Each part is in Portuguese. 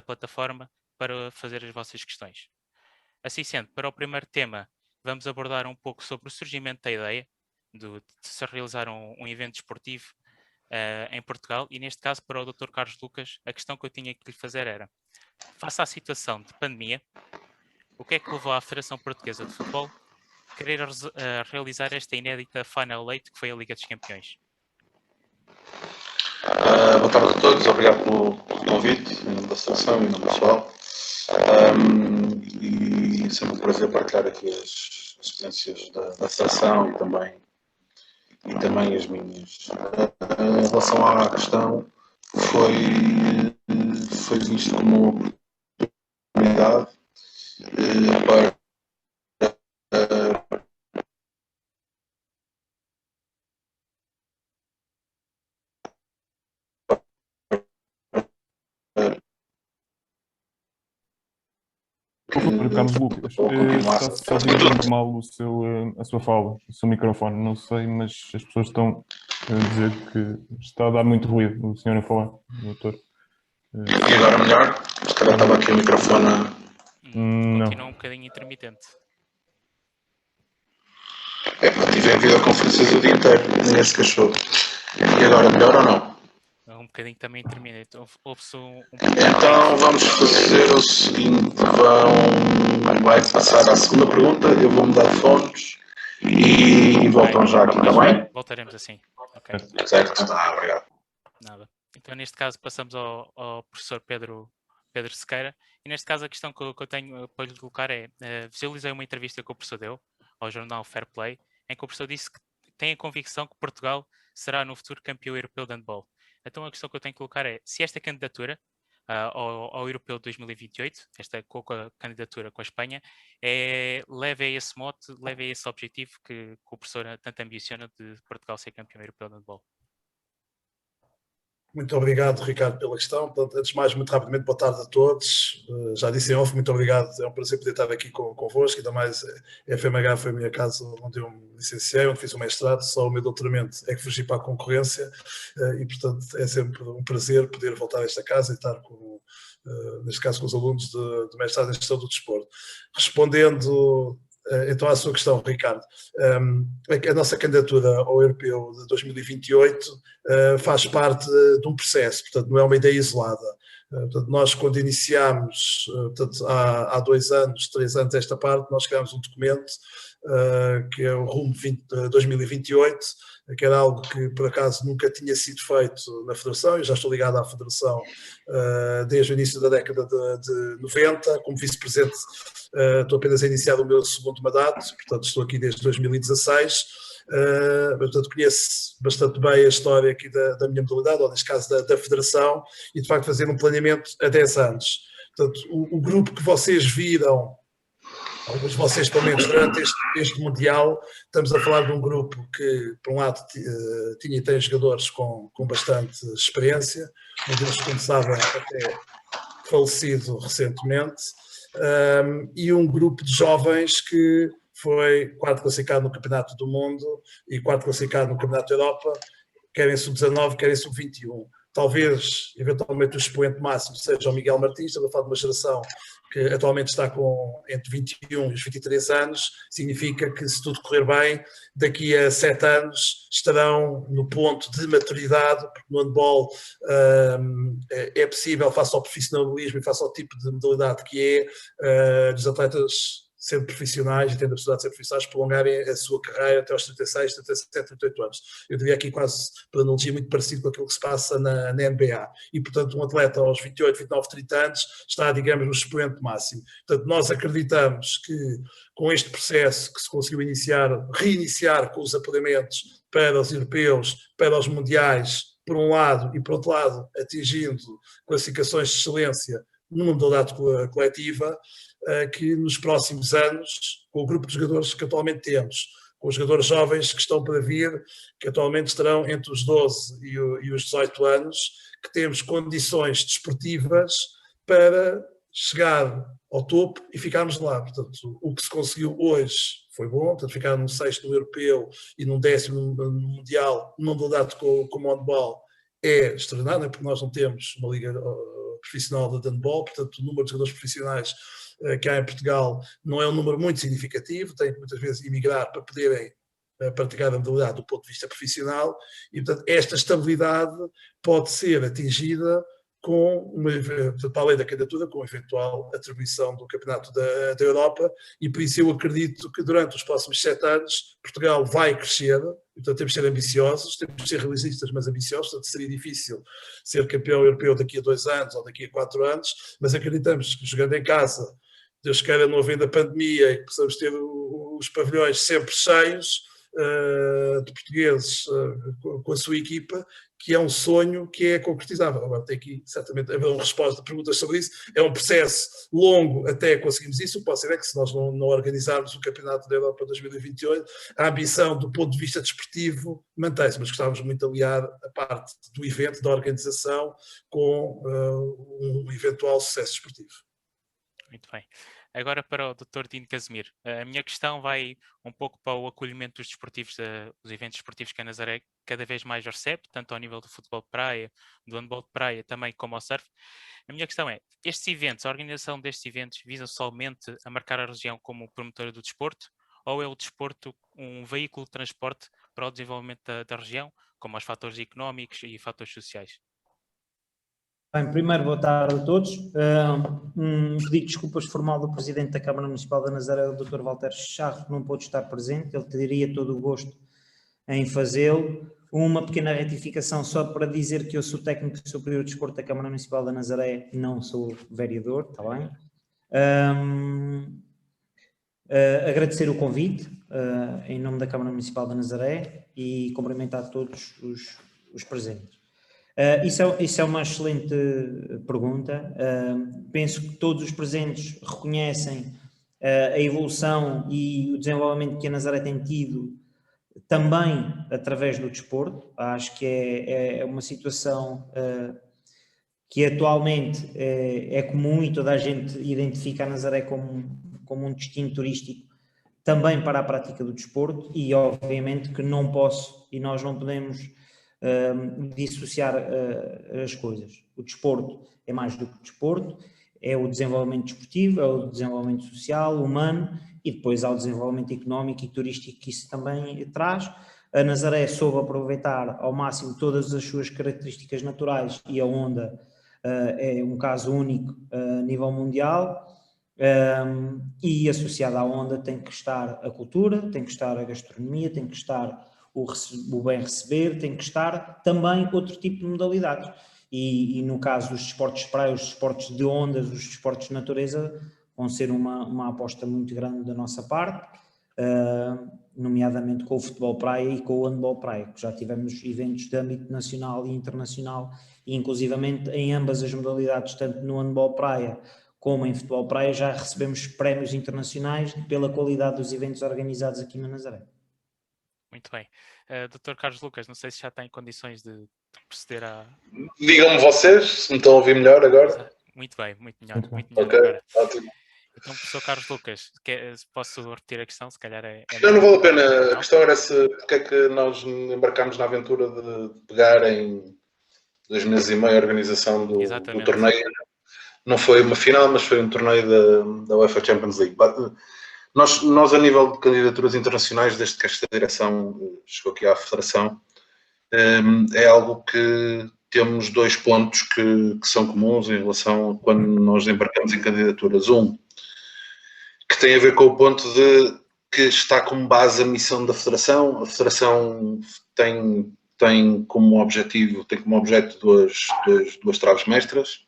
plataforma para fazer as vossas questões. Assim sendo, para o primeiro tema, vamos abordar um pouco sobre o surgimento da ideia de se realizar um evento desportivo em Portugal, e neste caso para o Dr. Carlos Lucas, a questão que eu tinha que lhe fazer era: face à situação de pandemia, o que é que levou à Federação Portuguesa de Futebol a querer realizar esta inédita Final Eight que foi a Liga dos Campeões? Boa tarde a todos, obrigado pelo convite, em nome da Associação e em nome do pessoal. E sempre um prazer partilhar aqui as experiências da Associação e também as minhas. Em relação à questão, foi visto como uma oportunidade para Carlos Lucas, está-se a ouvir muito mal a sua fala, o seu microfone, não sei, mas as pessoas estão a dizer que está a dar muito ruído o senhor a falar, doutor. E agora melhor? Se calhar estava aqui o microfone. Continua um bocadinho intermitente. Tive em videoconferências o dia inteiro, ninguém se queixou. E agora melhor ou não? Um bocadinho também intermitente. Houve-se Então vamos fazer o seguinte, vai passar à segunda pergunta, eu vou mudar de fones e voltam já aqui, está bem? Voltaremos assim. Okay. Certo, obrigado. Nada. Então neste caso passamos ao professor Pedro Sequeira, e neste caso a questão que eu tenho para lhe colocar é: visualizei uma entrevista que o professor deu ao jornal Fair Play, em que o professor disse que tem a convicção que Portugal será no futuro campeão europeu de handball. Então a questão que eu tenho que colocar é: se esta candidatura ao Europeu de 2028, esta candidatura com a Espanha, leva a esse mote, leva a esse objetivo que o professor tanto ambiciona de Portugal ser campeão europeu de handball. Muito obrigado, Ricardo, pela questão. Portanto, antes de mais, muito rapidamente, boa tarde a todos. Já disse em off, muito obrigado. É um prazer poder estar aqui convosco. Ainda mais, a FMH foi a minha casa onde eu me licenciei, onde fiz o mestrado. Só o meu doutoramento é que fugi para a concorrência. E, portanto, é sempre um prazer poder voltar a esta casa e estar, neste caso, com os alunos de mestrado em Gestão do Desporto. Respondendo então à sua questão, Ricardo, a nossa candidatura ao Europeu de 2028 faz parte de um processo, portanto não é uma ideia isolada. Portanto, nós quando iniciámos, portanto, há 2 anos, 3 anos esta parte, nós criámos um documento que é o Rumo 2028, que era algo que por acaso nunca tinha sido feito na Federação. Eu já estou ligado à Federação desde o início da década de 90, como vice-presidente. Estou apenas a iniciar o meu segundo mandato, portanto estou aqui desde 2016. Portanto, conheço bastante bem a história aqui da minha modalidade, ou neste caso da Federação, e de facto fazer um planeamento há 10 anos. Portanto, o grupo que vocês viram, alguns de vocês pelo menos durante este Mundial, estamos a falar de um grupo que, por um lado, tinha e tem jogadores com bastante experiência, um deles, como sabem, até falecido recentemente, e um grupo de jovens que foi quarto classificado no Campeonato do Mundo e quarto classificado no Campeonato da Europa, querem sub-19, querem sub-21. Talvez, eventualmente, o expoente máximo seja o Miguel Martins. Estamos a falar de uma geração que atualmente está com entre 21 e os 23 anos. Significa que, se tudo correr bem, daqui a 7 anos estarão no ponto de maturidade, porque no handball é possível, face ao profissionalismo e face ao tipo de modalidade que é, dos atletas sendo profissionais e tendo a possibilidade de ser profissionais, prolongarem a sua carreira até aos 36, 37, 38 anos. Eu diria aqui quase, por analogia, muito parecido com aquilo que se passa na NBA. E, portanto, um atleta aos 28, 29, 30 anos está, digamos, no expoente máximo. Portanto, nós acreditamos que com este processo que se conseguiu reiniciar com os apuramentos para os europeus, para os mundiais, por um lado, e por outro lado, atingindo classificações de excelência numa modalidade coletiva, que nos próximos anos, com o grupo de jogadores que atualmente temos, com os jogadores jovens que estão para vir, que atualmente estarão entre os 12 e os 18 anos, que temos condições desportivas para chegar ao topo e ficarmos lá. Portanto, o que se conseguiu hoje foi bom, portanto, ficar num 6º no europeu e num 10º no mundial, numa modalidade como o handball, é extraordinário, porque nós não temos uma liga profissional de handball, portanto o número de jogadores profissionais que há em Portugal não é um número muito significativo, tem que muitas vezes emigrar para poderem praticar a modalidade do ponto de vista profissional, e portanto esta estabilidade pode ser atingida com para além da candidatura, com a eventual atribuição do Campeonato da Europa, e por isso eu acredito que durante os próximos 7 anos Portugal vai crescer, e, portanto temos de ser ambiciosos, temos de ser realistas, mas ambiciosos, portanto seria difícil ser campeão europeu daqui a 2 anos ou daqui a 4 anos, mas acreditamos que jogando em casa, Deus queira não havendo a pandemia, e que possamos ter os pavilhões sempre cheios, de portugueses com a sua equipa, que é um sonho que é concretizável. Agora tem aqui certamente haver uma resposta de perguntas sobre isso. É um processo longo até conseguirmos isso. O que posso dizer é que se nós não organizarmos o Campeonato da Europa 2028, a ambição do ponto de vista desportivo mantém-se, mas gostávamos muito de aliar a parte do evento, da organização, com um eventual sucesso desportivo. Muito bem. Agora para o Dr. Dino Casimiro. A minha questão vai um pouco para o acolhimento dos desportivos, dos eventos desportivos que a Nazaré cada vez mais recebe, tanto ao nível do futebol de praia, do handball de praia, também como ao surf. A minha questão é, estes eventos, a organização destes eventos, visam somente a marcar a região como promotora do desporto, ou é o desporto um veículo de transporte para o desenvolvimento da região, como os fatores económicos e fatores sociais? Bem, primeiro, boa tarde a todos. Um pedido de desculpas formal do Presidente da Câmara Municipal da Nazaré, o Dr. Walter Charro, que não pôde estar presente. Ele teria todo o gosto em fazê-lo. Uma pequena retificação só para dizer que eu sou técnico superior de desporto da Câmara Municipal da Nazaré, não sou vereador, está bem? Agradecer o convite em nome da Câmara Municipal da Nazaré e cumprimentar todos os presentes. Isso é uma excelente pergunta. Penso que todos os presentes reconhecem a evolução e o desenvolvimento que a Nazaré tem tido também através do desporto. Acho que é uma situação que atualmente é comum e toda a gente identifica a Nazaré como um destino turístico também para a prática do desporto, e obviamente que não posso e nós não podemos dissociar as coisas. O desporto é mais do que desporto, é o desenvolvimento desportivo, é o desenvolvimento social, humano, e depois há o desenvolvimento económico e turístico que isso também traz. A Nazaré soube aproveitar ao máximo todas as suas características naturais, e a Onda é um caso único a nível mundial, e associada à Onda tem que estar a cultura, tem que estar a gastronomia, tem que estar o bem receber, tem que estar também outro tipo de modalidades. E no caso dos desportos de praia, os desportos de ondas, os desportos de natureza, vão ser uma aposta muito grande da nossa parte, nomeadamente com o futebol praia e com o handball praia, que já tivemos eventos de âmbito nacional e internacional, e inclusivamente em ambas as modalidades, tanto no handball praia como em futebol praia, já recebemos prémios internacionais pela qualidade dos eventos organizados aqui na Nazaré. Muito bem. Dr. Carlos Lucas, não sei se já está em condições de proceder a... Digam-me vocês, se me estão a ouvir melhor agora. Muito bem, muito melhor Ok, agora. ótimo. Então, professor Carlos Lucas, posso repetir a questão? Se calhar não vale a pena. A questão era porque é que nós embarcámos na aventura de pegar em 2 meses e meio a organização do torneio. Não foi uma final, mas foi um torneio da UEFA Champions League. Nós, a nível de candidaturas internacionais, desde que esta direção chegou aqui à Federação, é algo que temos 2 pontos que são comuns em relação a quando nós embarcamos em candidaturas. Um, que tem a ver com o ponto de que está como base a missão da Federação. A Federação tem como objetivo, duas traves mestras.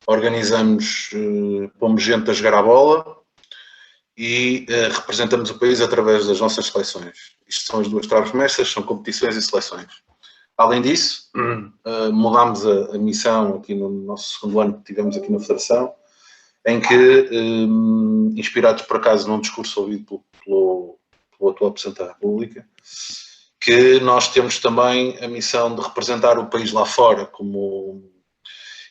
Organizamos, pomos gente a jogar à bola e representamos o país através das nossas seleções. Isto são as 2 traves mestras, são competições e seleções. Além disso, mudámos a missão aqui no nosso 2º ano que tivemos aqui na Federação, em que, inspirados por acaso num discurso ouvido pelo atual Presidente da República, que nós temos também a missão de representar o país lá fora,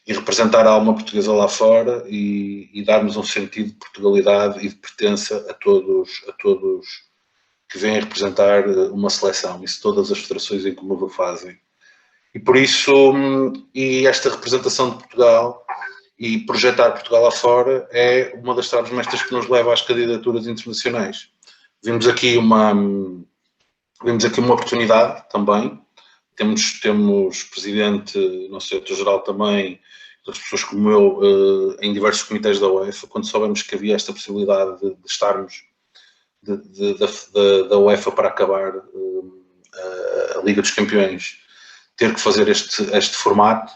e representar a alma portuguesa lá fora e darmos um sentido de Portugalidade e de pertença a todos que vêm representar uma seleção. Isso todas as federações em comum o fazem. E por isso, e esta representação de Portugal e projetar Portugal lá fora é uma das chaves mestras que nos leva às candidaturas internacionais. Vimos aqui uma oportunidade também. Temos presidente, não sei, outro-geral também, outras pessoas como eu, em diversos comitês da UEFA. Quando soubemos que havia esta possibilidade de estarmos da UEFA para acabar a Liga dos Campeões, ter que fazer este formato,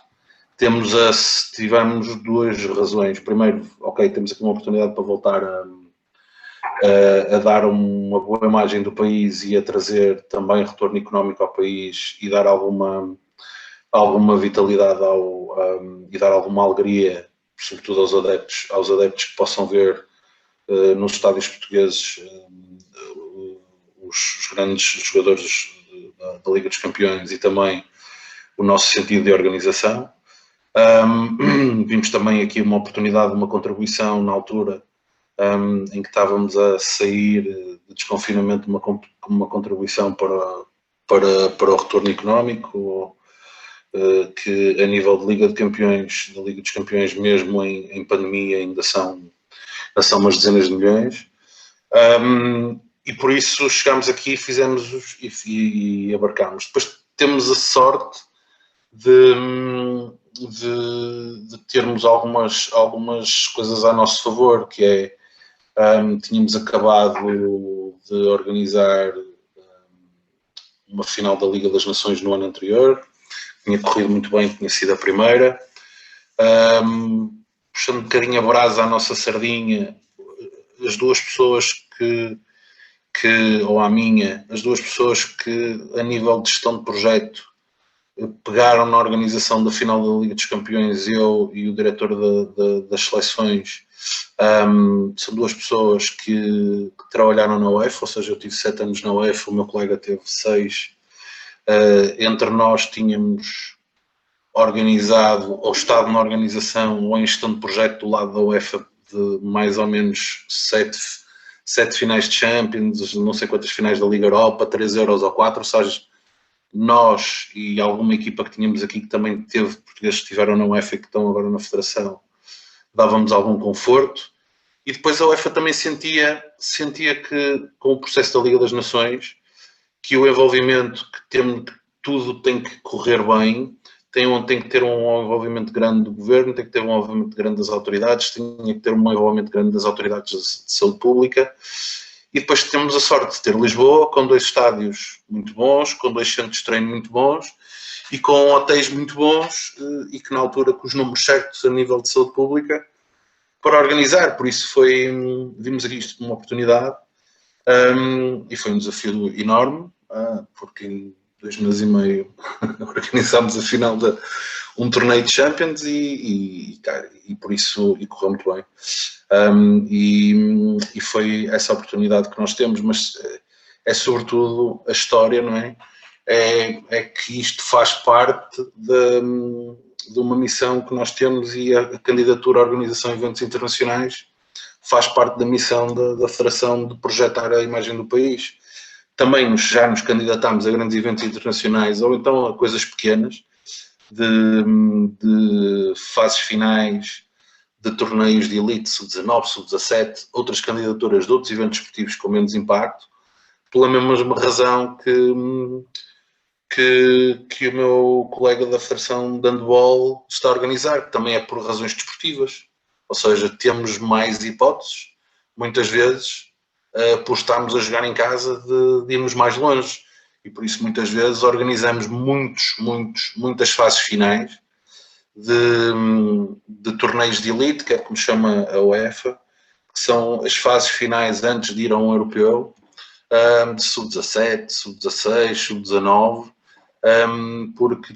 tivemos duas razões. Primeiro, ok, temos aqui uma oportunidade para voltar a dar uma boa imagem do país e a trazer também retorno económico ao país e dar alguma vitalidade e dar alguma alegria, sobretudo aos adeptos que possam ver nos estádios portugueses os grandes jogadores da Liga dos Campeões e também o nosso sentido de organização. Vimos também aqui uma oportunidade, uma contribuição na altura em que estávamos a sair de desconfinamento, uma contribuição para o retorno económico, que a nível de Liga dos Campeões, mesmo em pandemia, ainda são umas dezenas de milhões. E por isso chegámos aqui, fizemos e abarcámos. Depois temos a sorte de termos algumas coisas a nosso favor, que é, tínhamos acabado de organizar uma final da Liga das Nações no ano anterior, tinha corrido muito bem, tinha sido a primeira. Puxando um bocadinho a brasa à nossa sardinha, as duas pessoas as duas pessoas que a nível de gestão de projeto pegaram na organização da final da Liga dos Campeões, eu e o diretor das seleções, são duas pessoas que trabalharam na UEFA, ou seja, eu tive 7 anos na UEFA, o meu colega teve 6. Entre nós tínhamos organizado, ou estado na organização, ou em gestão de projeto do lado da UEFA, de mais ou menos 7 finais de Champions, não sei quantas finais da Liga Europa, 3 Euros ou 4, ou seja, nós e alguma equipa que tínhamos aqui que também teve portugueses que estiveram na UEFA e que estão agora na Federação, dávamos algum conforto. E depois a UEFA também sentia que, com o processo da Liga das Nações, que o envolvimento, que tudo tem que correr bem, tem que ter um envolvimento grande do governo, tem que ter um envolvimento grande das autoridades, tinha que ter um envolvimento grande das autoridades de saúde pública. E depois temos a sorte de ter Lisboa, com 2 estádios muito bons, com 2 centros de treino muito bons e com hotéis muito bons e que na altura com os números certos a nível de saúde pública para organizar. Por isso vimos aqui isto como uma oportunidade e foi um desafio enorme, porque em 2 meses e meio organizámos a final de um torneio de Champions e por isso correu muito bem. E foi essa oportunidade que nós temos, mas é sobretudo a história, não é? É que isto faz parte de uma missão que nós temos e a candidatura à Organização de Eventos Internacionais faz parte da missão da Federação de projetar a imagem do país. Também já nos candidatámos a grandes eventos internacionais ou então a coisas pequenas, de fases finais, de torneios de elite, sub-19, sub-17, outras candidaturas de outros eventos esportivos com menos impacto, pela mesma razão que o meu colega da Federação de Handball está a organizar, que também é por razões desportivas. Ou seja, temos mais hipóteses, muitas vezes, por estarmos a jogar em casa, de irmos mais longe. E por isso, muitas vezes, organizamos muitas fases finais de torneios de elite, que é como chama a UEFA, que são as fases finais antes de ir a um europeu, de sub-17, sub-16, sub-19, porque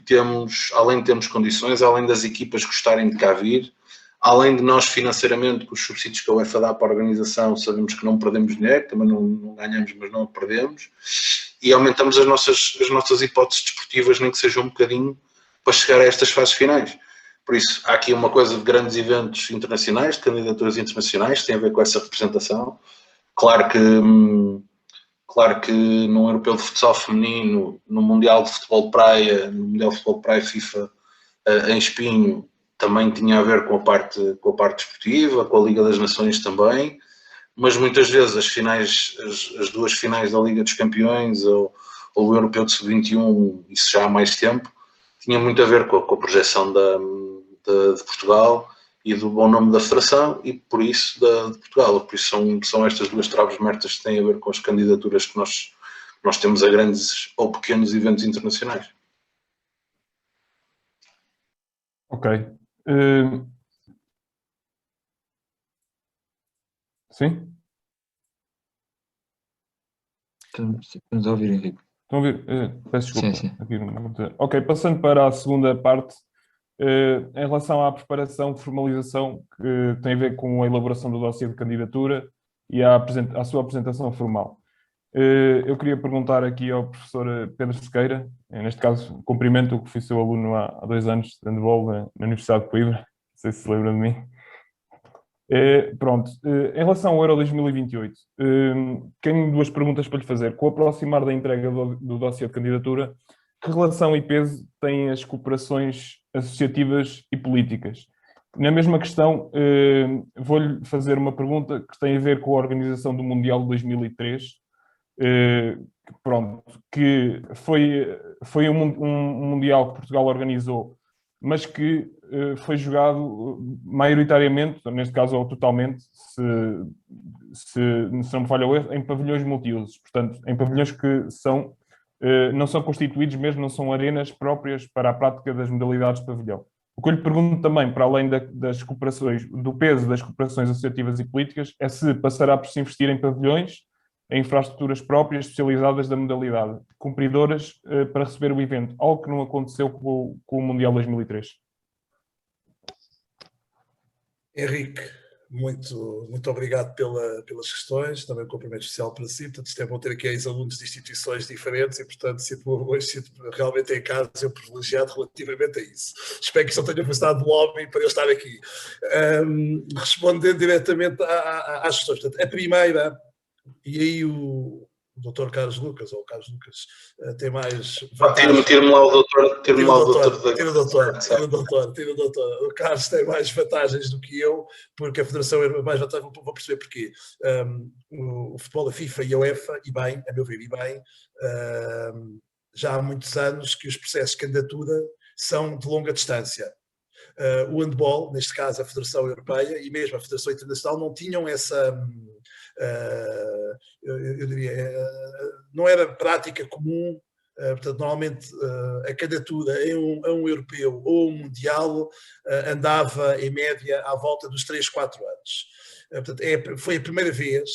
além de termos condições, além das equipas gostarem de cá vir, além de nós financeiramente, com os subsídios que a UEFA dá para a organização, sabemos que não perdemos dinheiro, também não ganhamos, mas não perdemos, e aumentamos as nossas hipóteses desportivas, nem que seja um bocadinho, para chegar a estas fases finais. Por isso, há aqui uma coisa de grandes eventos internacionais, de candidaturas internacionais, tem a ver com essa representação. Claro Claro que no Europeu de Futsal Feminino, no Mundial de Futebol de Praia, no Mundial de Futebol de Praia FIFA em Espinho, também tinha a ver com a parte desportiva, com a Liga das Nações também, mas muitas vezes as duas finais da Liga dos Campeões ou o Europeu de Sub-21, isso já há mais tempo, tinha muito a ver com a projeção de Portugal e do bom nome da Federação e por isso de Portugal. Por isso são estas duas traves mortas que têm a ver com as candidaturas que nós temos a grandes ou pequenos eventos internacionais. Ok. Sim? Estamos a ouvir, Henrique. Estão a ouvir? Peço desculpa. Sim. Aqui ok, passando para a segunda parte, em relação à preparação, formalização, que tem a ver com a elaboração do dossiê de candidatura e à sua apresentação formal. Eu queria perguntar aqui ao professor Pedro Sequeira, neste caso, cumprimento o que fui seu aluno há 2 anos de handball na Universidade de Coimbra, não sei se lembra de mim. Pronto, em relação ao Euro 2028, tenho 2 perguntas para lhe fazer. Com o aproximar da entrega do dossiê de candidatura, que relação e peso têm as cooperações associativas e políticas? Na mesma questão, vou-lhe fazer uma pergunta que tem a ver com a organização do Mundial de 2003, pronto, que foi um Mundial que Portugal organizou, mas que foi jogado maioritariamente, neste caso ou totalmente, se não me falha o erro, em pavilhões multiusos. Portanto, em pavilhões que não são constituídos, mesmo não são arenas próprias para a prática das modalidades de pavilhão. O que eu lhe pergunto também, para além das cooperações, do peso das cooperações associativas e políticas, é se passará por se investir em pavilhões, em infraestruturas próprias especializadas da modalidade, cumpridoras para receber o evento, algo que não aconteceu com o Mundial 2003. Henrique, muito obrigado pelas questões, também um cumprimento especial para si. Portanto, isto é bom ter aqui ex-alunos de instituições diferentes e, portanto, sinto-me realmente em casa e privilegiado relativamente a isso. Espero que isso não tenha afastado do lobby para eu estar aqui. Respondendo diretamente às questões. Portanto, a primeira, e aí o Dr. Carlos Lucas, ou o Carlos Lucas, tem mais vantagem. Tira-me lá o doutor. Tira o doutor. O Carlos tem mais vantagens do que eu, porque a Federação é mais vantagem, vou perceber porquê. O futebol, a FIFA e a UEFA, e bem, a meu ver, já há muitos anos que os processos de candidatura são de longa distância. O handball, neste caso a Federação Europeia e mesmo a Federação Internacional, não tinham essa... eu diria, não era prática comum. Portanto, normalmente a candidatura a um europeu ou um mundial andava em média à volta dos 3-4 anos. Portanto, foi a primeira vez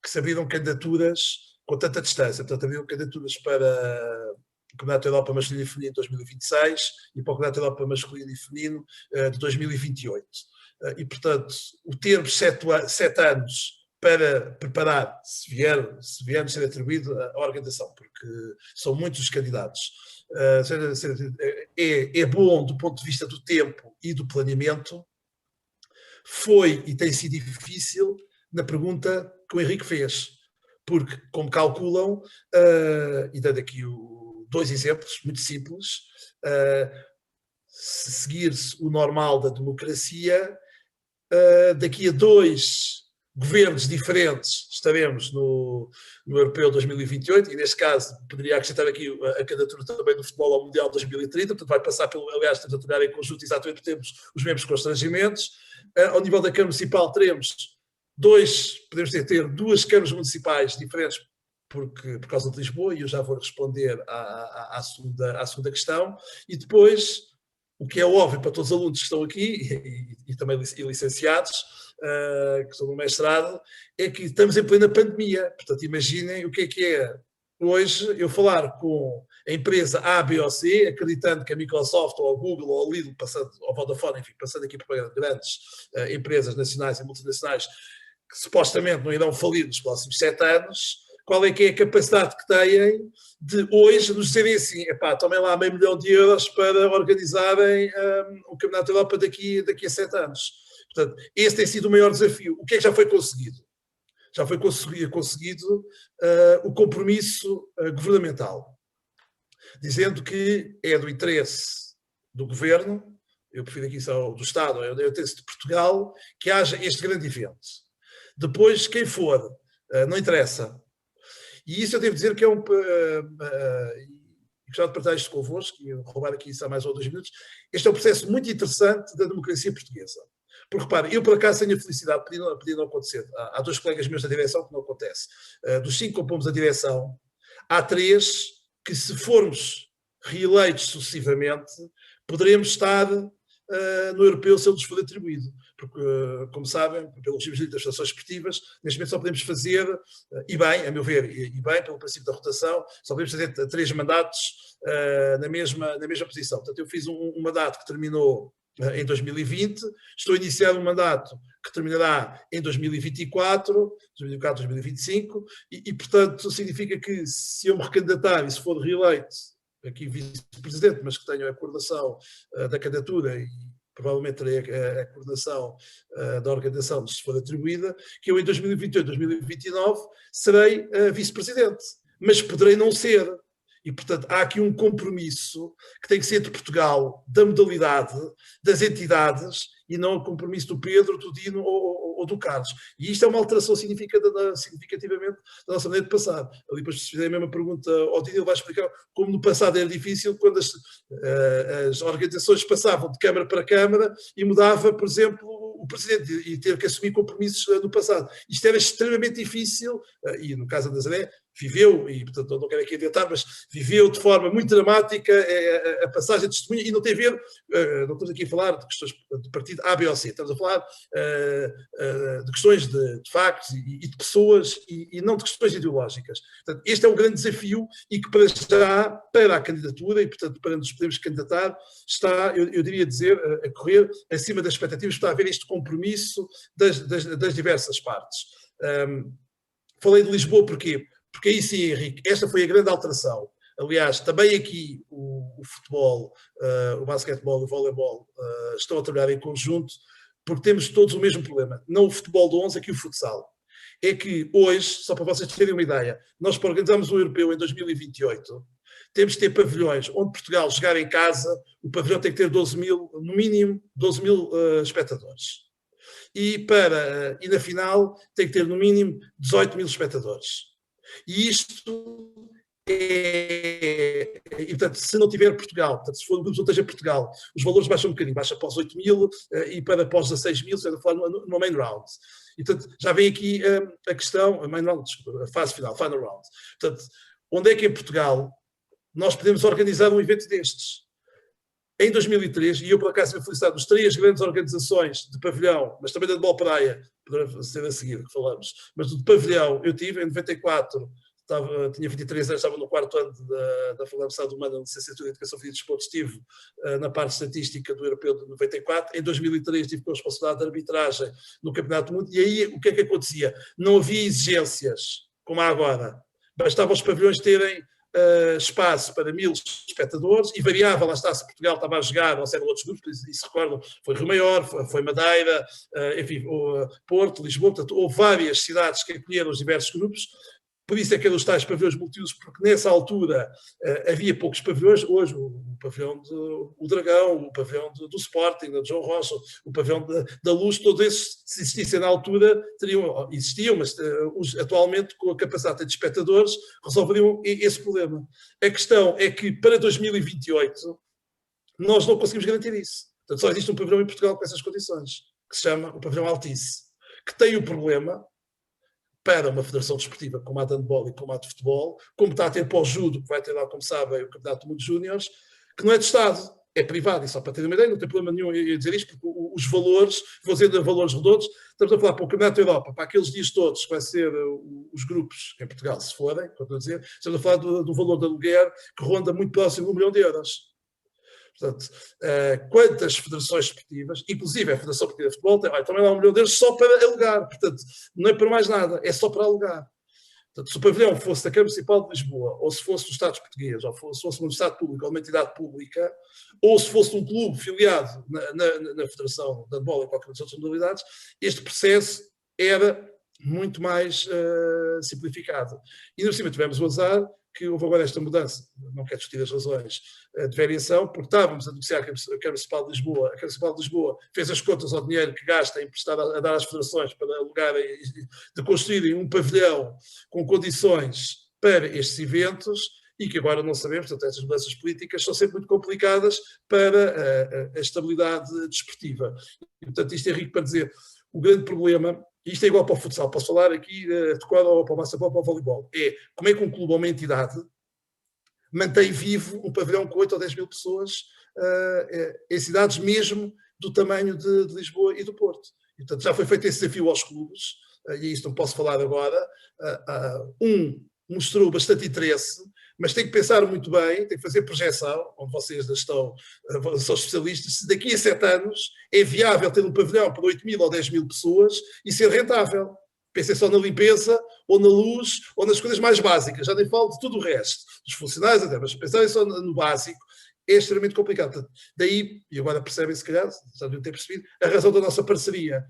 que se abriram candidaturas com tanta distância. Portanto, abriram candidaturas para o Campeonato da Europa Masculino e Feminino de 2026 e para o Campeonato da Europa Masculino e Feminino de 2028. E, portanto, o termos 7 anos para preparar, se vier a ser atribuído a organização, porque são muitos os candidatos. É bom do ponto de vista do tempo e do planeamento. Foi e tem sido difícil na pergunta que o Henrique fez, porque, como calculam, e dando aqui 2 exemplos muito simples, se seguir-se o normal da democracia, daqui a 2 governos diferentes estaremos no Europeu 2028 e, neste caso, poderia acrescentar aqui a candidatura também do futebol ao Mundial 2030, portanto vai passar aliás, estamos a trabalhar em conjunto exatamente porque temos os mesmos constrangimentos. Ao nível da Câmara Municipal teremos podemos ter 2 câmaras municipais diferentes por causa de Lisboa, e eu já vou responder à segunda questão. E depois, o que é óbvio para todos os alunos que estão aqui e também licenciados, que estão no mestrado, é que estamos em plena pandemia. Portanto, imaginem o que é hoje eu falar com a empresa A, B ou C, acreditando que a Microsoft ou a Google ou a Lidl, passando, ou a Vodafone, enfim, passando aqui por grandes empresas nacionais e multinacionais que supostamente não irão falir nos próximos 7 anos, qual é que é a capacidade que têm de hoje nos dizerem assim, tomem lá €500 mil para organizarem o Campeonato da Europa daqui a 7 anos. Portanto, esse tem sido o maior desafio. O que é que já foi conseguido? já foi conseguido o compromisso governamental, dizendo que é do interesse do governo, eu prefiro aqui só do Estado, é do interesse de Portugal, que haja este grande evento. Depois, quem for, não interessa. E isso eu devo dizer que é gostava de partilhar isto convosco, e roubar aqui isso há mais ou 2 minutos. Este é um processo muito interessante da democracia portuguesa. Porque, repare, eu por acaso tenho a felicidade, podia não acontecer. Há 2 colegas meus da direção que não acontece. Dos 5 que compomos a direção, há 3 que, se formos reeleitos sucessivamente, poderemos estar no europeu se ele nos for atribuído. Porque, como sabem, pelo regime das associações esportivas, neste momento só podemos fazer, e bem, a meu ver, e bem, pelo princípio da rotação, só podemos fazer 3 mandatos na mesma posição. Portanto, eu fiz um mandato que terminou em 2020, estou a iniciar um mandato que terminará em 2024, 2025, e portanto, significa que se eu me recandidatar e se for reeleito, aqui vice-presidente, mas que tenho a coordenação da candidatura e provavelmente terei a coordenação da organização, se for atribuída, que eu em 2028, 2029 serei vice-presidente, mas poderei não ser. E, portanto, há aqui um compromisso que tem que ser de Portugal, da modalidade, das entidades, e não o compromisso do Pedro, do Dino ou do Carlos. E isto é uma alteração significativamente da nossa maneira de passar. Ali depois, se fizer a mesma pergunta ao Dino, ele vai explicar como no passado era difícil, quando as organizações passavam de Câmara para Câmara e mudava, por exemplo, o Presidente, e ter que assumir compromissos no passado. Isto era extremamente difícil, e no caso da Nazaré, viveu, e portanto não quero aqui adiantar, mas viveu de forma muito dramática a passagem de testemunha, e não tem a ver, não estamos aqui a falar de questões de partido A, B ou C, estamos a falar de questões de factos e de pessoas, e não de questões ideológicas. Portanto, este é um grande desafio, e que para a candidatura, e portanto para nos podermos candidatar, está, eu diria dizer, a correr acima das expectativas, está a haver este compromisso das diversas partes. Falei de Lisboa porquê? Porque aí sim, Henrique, esta foi a grande alteração. Aliás, também aqui o futebol, o basquetebol e o voleibol estão a trabalhar em conjunto, porque temos todos o mesmo problema. Não o futebol de 11, aqui o futsal. É que hoje, só para vocês terem uma ideia, nós para organizarmos o europeu em 2028, temos que ter pavilhões onde Portugal jogar em casa, o pavilhão tem que ter 12 mil, no mínimo 12 mil espectadores. E na final tem que ter no mínimo 18 mil espectadores. E isto e, portanto, se não tiver Portugal, portanto, se for o grupo seja Portugal, os valores baixam um bocadinho, baixa para os 8 mil e para os 16 mil, se for no main round. E, portanto, já vem aqui a questão, a fase final, final round. Portanto, onde é que em Portugal nós podemos organizar um evento destes? Em 2003, e eu por acaso me felicitado dos 3 grandes organizações de pavilhão, mas também da de bola praia, poderá ser a seguir que falamos, mas do de pavilhão eu tive em 94, tinha 23 anos, estava no 4º ano da Faculdade Humana, licenciatura em Educação Física e Desporto, estive na parte estatística do Europeu de 94, em 2003 tive com a responsabilidade de arbitragem no Campeonato do Mundo, e aí o que é que acontecia? Não havia exigências, como há agora, bastava os pavilhões terem espaço para 1000 espectadores, e variava, lá está, se Portugal estava a jogar, ou se eram outros grupos, e se recordam, foi Rio Maior, foi Madeira, enfim, Porto, Lisboa, portanto, houve várias cidades que acolheram os diversos grupos. Por isso é que eram os tais pavilhões multiusos, porque nessa altura havia poucos pavilhões. Hoje o pavilhão do Dragão, o pavilhão do Sporting, da João Rocha, o pavilhão da Luz, todos esses, se existissem na altura, existiam, mas atualmente com a capacidade de espectadores resolveriam esse problema. A questão é que para 2028 nós não conseguimos garantir isso. Portanto, só existe um pavilhão em Portugal com essas condições, que se chama o pavilhão Altice, que tem o problema para uma federação desportiva como a de handball e como a de futebol, como está a ter para o judo, que vai ter lá, como sabem, o Campeonato do Mundo de Júniores, que não é de Estado, é privado. E só para ter uma ideia, não tem problema nenhum em dizer isto, porque os valores, vou dizer de valores redondos, estamos a falar para o Campeonato da Europa, para aqueles dias todos que vai ser os grupos em Portugal, se forem, como estou a dizer, estamos a falar do valor de aluguer que ronda muito próximo de €1 milhão. Portanto, quantas federações esportivas, inclusive a Federação Portuguesa de Futebol, também dá €1 milhão só para alugar. Portanto, não é para mais nada, é só para alugar. Portanto, se o pavilhão fosse da Câmara Municipal de Lisboa, ou se fosse do Estado português, ou se fosse um Estado público, ou uma entidade pública, ou se fosse um clube filiado na Federação de Handball em qualquer das outras modalidades, este processo era muito mais simplificado. E, no cima, tivemos o azar que houve agora esta mudança, não quero discutir as razões de variação, porque estávamos a negociar com a Câmara Municipal de Lisboa. A Câmara Municipal de Lisboa fez as contas ao dinheiro que gasta emprestado a dar às federações para alugarem, de construírem um pavilhão com condições para estes eventos, e que agora não sabemos, portanto, estas mudanças políticas são sempre muito complicadas para a estabilidade desportiva. E, portanto, isto é rico para dizer, o grande problema, e isto é igual para o futsal, posso falar aqui, tocado ou para o basquetebol, para o voleibol, é como é que um clube ou uma entidade mantém vivo um pavilhão com 8 ou 10 mil pessoas em cidades mesmo do tamanho de Lisboa e do Porto. E, portanto, já foi feito esse desafio aos clubes, e isto não posso falar agora, mostrou bastante interesse, mas tem que pensar muito bem, tem que fazer projeção, onde vocês são especialistas, se daqui a 7 anos é viável ter um pavilhão para 8 mil ou 10 mil pessoas e ser rentável. Pensem só na limpeza, ou na luz, ou nas coisas mais básicas, já nem falo de tudo o resto, dos funcionários até, mas pensarem só no básico é extremamente complicado. Daí, e agora percebem, se calhar, já deviam ter percebido, a razão da nossa parceria.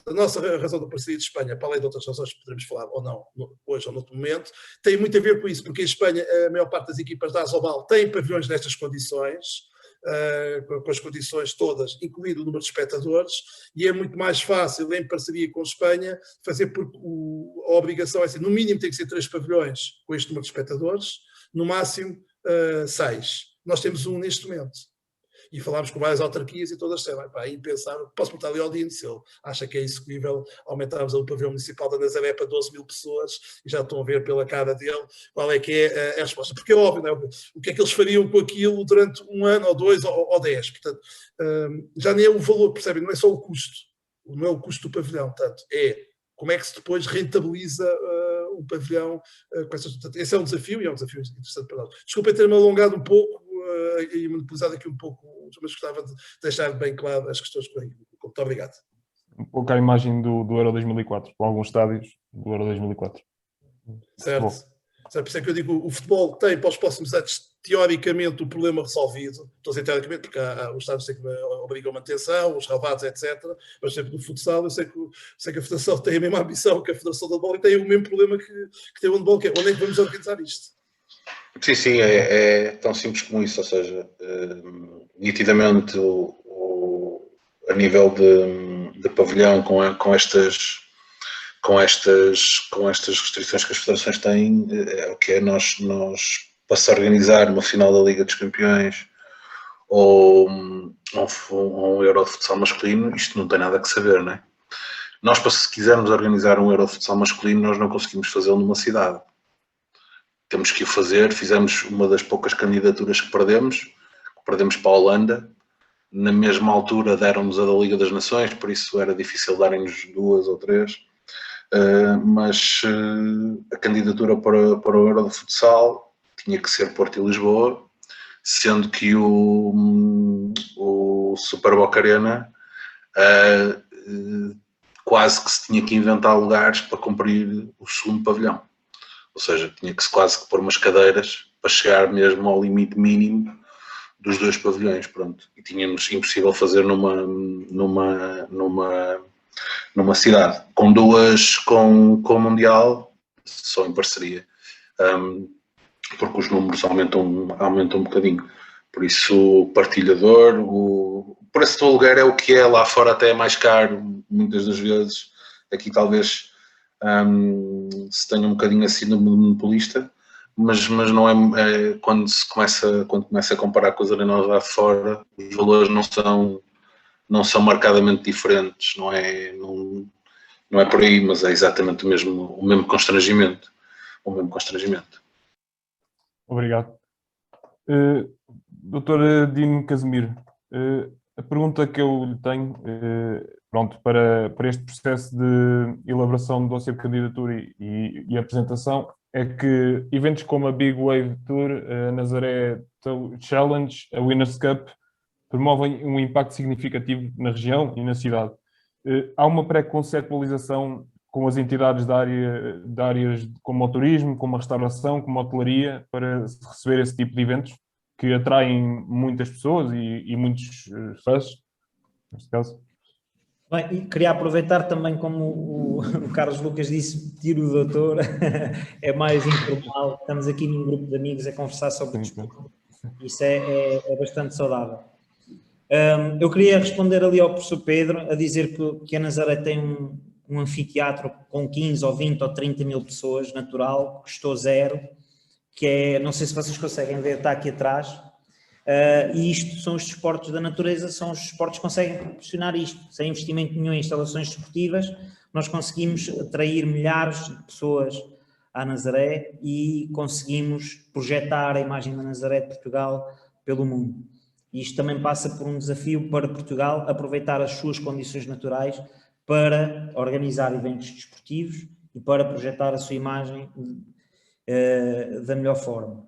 A nossa razão da parceria de Espanha, para além de outras razões que poderemos falar ou não, hoje ou noutro momento, tem muito a ver com isso, porque em Espanha a maior parte das equipas da Asobal tem pavilhões nestas condições, com as condições todas, incluído o número de espectadores, e é muito mais fácil, em parceria com a Espanha, fazer porque a obrigação é assim, no mínimo tem que ser 3 pavilhões com este número de espectadores, no máximo 6. Nós temos um neste momento. E falámos com várias autarquias e todas disseram, aí pensar, posso perguntar ali ao Dino se ele acha que é execuível aumentarmos o pavilhão municipal da Nazaré para 12 mil pessoas, e já estão a ver pela cara dele qual é que é a resposta. Porque é óbvio, não é? O que é que eles fariam com aquilo durante 1 ano, ou 2, ou 10. Portanto, já nem é o valor, percebem? Não é só o custo. Não é o custo do pavilhão, tanto é como é que se depois rentabiliza o pavilhão com essas... Portanto, esse é um desafio, e é um desafio interessante para nós. Desculpem ter-me alongado um pouco e monopolizado aqui um pouco, mas gostava de deixar bem claro as questões que vêm. Muito obrigado. Um pouco a imagem do Euro 2004, com alguns estádios do Euro 2004. Certo. Por isso é que eu digo, o futebol tem para os próximos anos, teoricamente, o problema resolvido. Estou a dizer teoricamente, porque os Estados têm que obrigam a manutenção, os ravados, etc. Mas sempre no futsal, eu sei que a Federação tem a mesma ambição que a Federação de Handball e tem o mesmo problema que tem o handball, que é onde é que vamos organizar isto? Sim, é tão simples como isso, ou seja, nitidamente a nível de pavilhão com estas restrições que as federações têm, é o que é nós para se organizar uma final da Liga dos Campeões ou um Euro de futsal masculino, isto não tem nada que saber, não é? Nós, se quisermos organizar um Euro de futsal masculino, nós não conseguimos fazê-lo numa cidade. Temos que o fazer, fizemos uma das poucas candidaturas que perdemos para a Holanda. Na mesma altura deram-nos a da Liga das Nações, por isso era difícil darem-nos 2 ou 3. Mas a candidatura para o Euro de Futsal tinha que ser Porto e Lisboa, sendo que o Super Boca Arena quase que se tinha que inventar lugares para cumprir o segundo pavilhão. Ou seja, tinha que se quase que pôr umas cadeiras para chegar mesmo ao limite mínimo dos 2 pavilhões, pronto. E tínhamos impossível fazer numa cidade. Com o Mundial, só em parceria. Porque os números aumentam um bocadinho. Por isso, partilhador, o preço do aluguer é o que é, lá fora até é mais caro, muitas das vezes. Aqui talvez se tenha um bocadinho assim no monopolista, mas não é quando começa a comparar com as arenas lá fora, os valores não são marcadamente diferentes, não é por aí, mas é exatamente o mesmo constrangimento. Obrigado. Dr. Dino Casimiro, a pergunta que eu lhe tenho, para este processo de elaboração do dossiê de candidatura e apresentação, é que eventos como a Big Wave Tour, a Nazaré Challenge, a Winners Cup, promovem um impacto significativo na região e na cidade. Há uma pré-conceptualização com as entidades de áreas como o turismo, como a restauração, como a hotelaria, para receber esse tipo de eventos que atraem muitas pessoas e muitos fãs, neste caso? Bem, e queria aproveitar também, como o Carlos Lucas disse, tiro o doutor, é mais informal, estamos aqui num grupo de amigos a conversar sobre desporto, isso é bastante saudável. Eu queria responder ali ao professor Pedro, a dizer que a Nazaré tem um anfiteatro com 15 ou 20 ou 30 mil pessoas, natural, custou zero, que é, não sei se vocês conseguem ver, está aqui atrás. E isto são os desportos da natureza, são os desportos que conseguem proporcionar isto. Sem investimento nenhum em instalações desportivas, nós conseguimos atrair milhares de pessoas à Nazaré e conseguimos projetar a imagem da Nazaré de Portugal pelo mundo. E isto também passa por um desafio para Portugal aproveitar as suas condições naturais para organizar eventos desportivos e para projetar a sua imagem da melhor forma.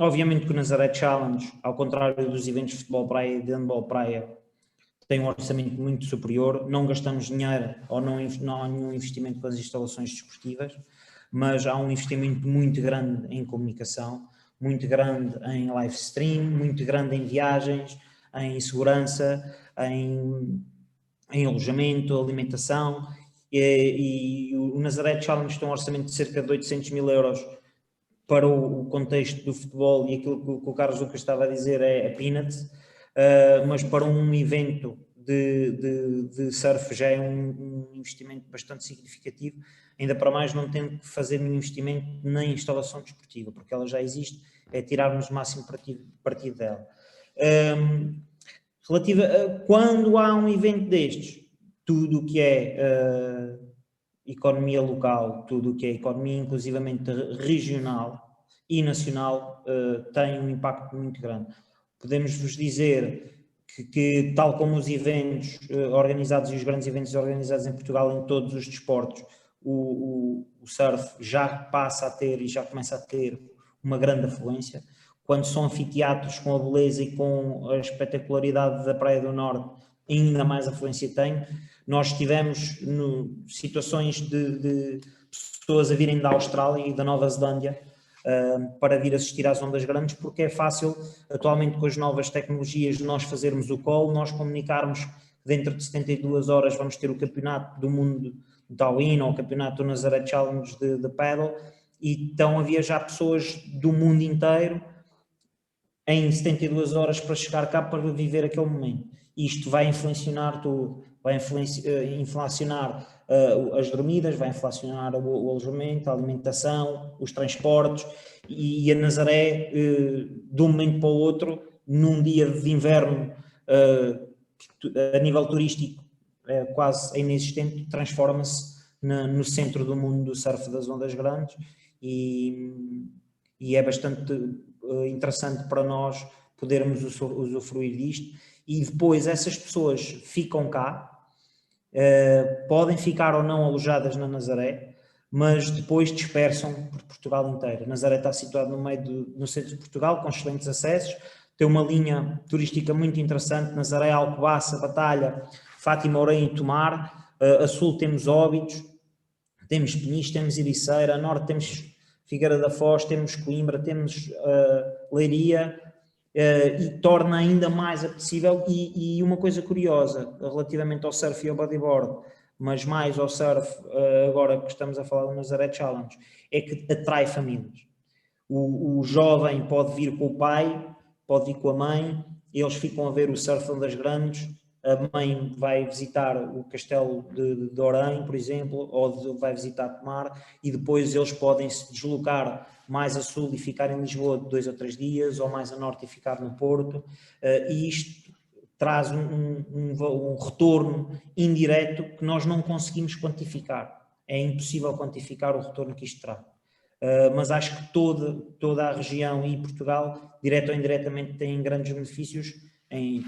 Obviamente que o Nazaré Challenge, ao contrário dos eventos de futebol praia e de handball praia, tem um orçamento muito superior, não gastamos dinheiro ou não há nenhum investimento com as instalações desportivas, mas há um investimento muito grande em comunicação, muito grande em live stream, muito grande em viagens, em segurança, em alojamento, alimentação, e o Nazaré Challenge tem um orçamento de cerca de 800 mil euros para o contexto do futebol, e aquilo que o Carlos Lucas estava a dizer é peanuts, mas para um evento de surf já é um investimento bastante significativo, ainda para mais não tendo que fazer nenhum investimento na instalação desportiva, porque ela já existe, é tirarmos o máximo partido dela. Quando há um evento destes, tudo o que é economia local, tudo o que é economia inclusivamente regional e nacional tem um impacto muito grande. Podemos vos dizer que tal como os eventos organizados e os grandes eventos organizados em Portugal em todos os desportos, o surf já passa a ter e já começa a ter uma grande afluência. Quando são anfiteatros com a beleza e com a espetacularidade da Praia do Norte, ainda mais afluência tem. Nós tivemos situações de pessoas a virem da Austrália e da Nova Zelândia para vir assistir às ondas grandes, porque é fácil, atualmente com as novas tecnologias, nós fazermos o call, nós comunicarmos que dentro de 72 horas vamos ter o campeonato do mundo de Tallinn ou o campeonato do Nazaré Challenge de paddle, e estão a viajar pessoas do mundo inteiro em 72 horas para chegar cá para viver aquele momento. Isto vai inflacionar tudo, vai inflacionar as dormidas, vai inflacionar o alojamento, a alimentação, os transportes, e a Nazaré, de um momento para o outro, num dia de inverno, a nível turístico quase inexistente, transforma-se no centro do mundo do surf das ondas grandes, e é bastante interessante para nós podermos usufruir disto. E depois essas pessoas ficam cá, podem ficar ou não alojadas na Nazaré, mas depois dispersam por Portugal inteiro. A Nazaré está situado no centro de Portugal, com excelentes acessos, tem uma linha turística muito interessante: Nazaré, Alcobaça, Batalha, Fátima, Orém e Tomar. A sul temos Óbidos, temos Peniche, temos Ericeira, a norte temos Figueira da Foz, temos Coimbra, temos Leiria, e torna ainda mais apetecível. E uma coisa curiosa relativamente ao surf e ao bodyboard, mas mais ao surf, agora que estamos a falar do Nazaré Challenge, é que atrai famílias. O jovem pode vir com o pai, pode vir com a mãe, eles ficam a ver o surf das grandes. A mãe vai visitar o castelo de Orém, por exemplo, ou vai visitar Tomar, e depois eles podem se deslocar mais a sul e ficar em Lisboa 2 ou 3 dias, ou mais a norte e ficar no Porto, e isto traz um retorno indireto que nós não conseguimos quantificar. É impossível quantificar o retorno que isto traz. Mas acho que toda a região e Portugal, direto ou indiretamente, têm grandes benefícios,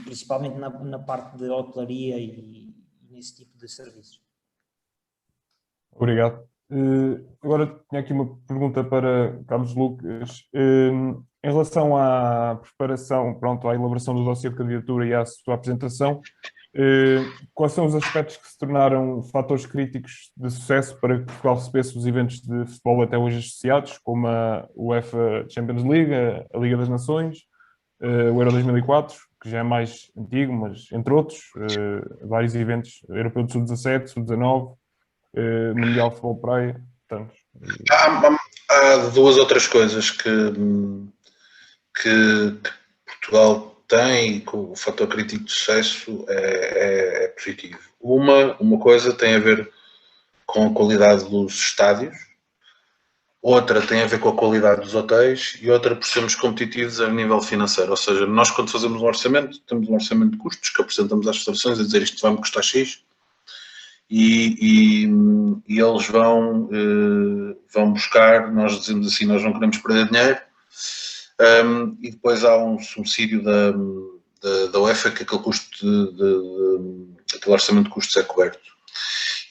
principalmente na parte de hotelaria e nesse tipo de serviços. Obrigado. Agora tinha aqui uma pergunta para Carlos Lucas. Em relação à preparação, à elaboração do dossiê de candidatura e à sua apresentação, quais são os aspectos que se tornaram fatores críticos de sucesso para que Portugal recebesse os eventos de futebol até hoje associados, como a UEFA Champions League, a Liga das Nações, o Euro 2004, que já é mais antigo, mas entre outros, vários eventos, Europeu de Sub-17, Sub-19, Mundial de Futebol Praia, portanto. Há duas outras coisas que Portugal tem e que o fator crítico de sucesso é positivo. Uma coisa tem a ver com a qualidade dos estádios, outra tem a ver com a qualidade dos hotéis e outra por sermos competitivos a nível financeiro. Ou seja, nós quando fazemos um orçamento, temos um orçamento de custos que apresentamos às federações a dizer isto vai-me custar X e eles vão buscar, nós dizemos assim, nós não queremos perder dinheiro, e depois há um subsídio da UEFA que aquele orçamento de custos é coberto.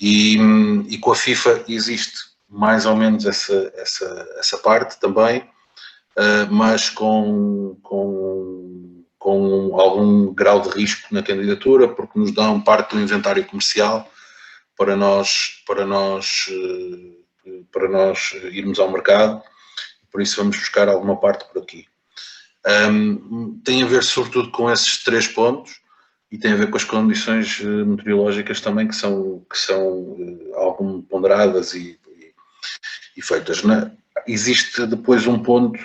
E com a FIFA existe mais ou menos essa parte também, mas com algum grau de risco na candidatura, porque nos dão parte do inventário comercial para nós irmos ao mercado, por isso vamos buscar alguma parte por aqui. Tem a ver sobretudo com esses 3 pontos e tem a ver com as condições meteorológicas também que são algum ponderadas e feitas. Existe depois um ponto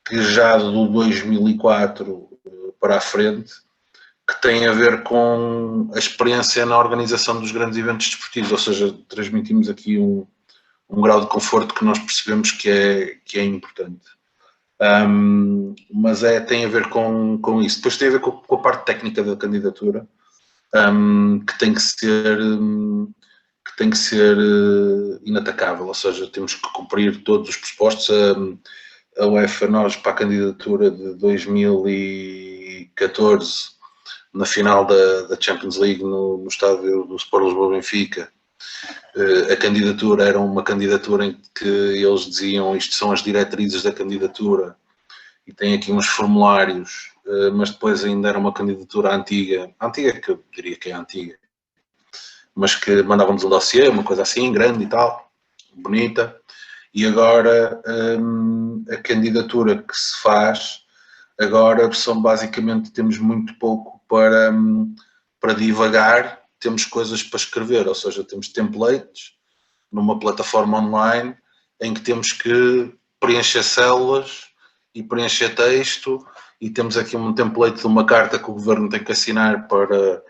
que já do 2004 para a frente que tem a ver com a experiência na organização dos grandes eventos desportivos, ou seja, transmitimos aqui um grau de conforto que nós percebemos que é importante. Mas tem a ver com isso. Depois tem a ver com a parte técnica da candidatura, que tem que ser inatacável, ou seja, temos que cumprir todos os pressupostos. A UEFA, nós para a candidatura de 2014, na final da Champions League no estádio do Sport Lisboa Benfica, a candidatura era uma candidatura em que eles diziam isto são as diretrizes da candidatura e tem aqui uns formulários, mas depois ainda era uma candidatura antiga que eu diria que é antiga, mas que mandávamos um dossiê, uma coisa assim, grande e tal, bonita, e agora a candidatura que se faz, agora basicamente temos muito pouco para divagar, temos coisas para escrever, ou seja, temos templates numa plataforma online em que temos que preencher células e preencher texto e temos aqui um template de uma carta que o governo tem que assinar para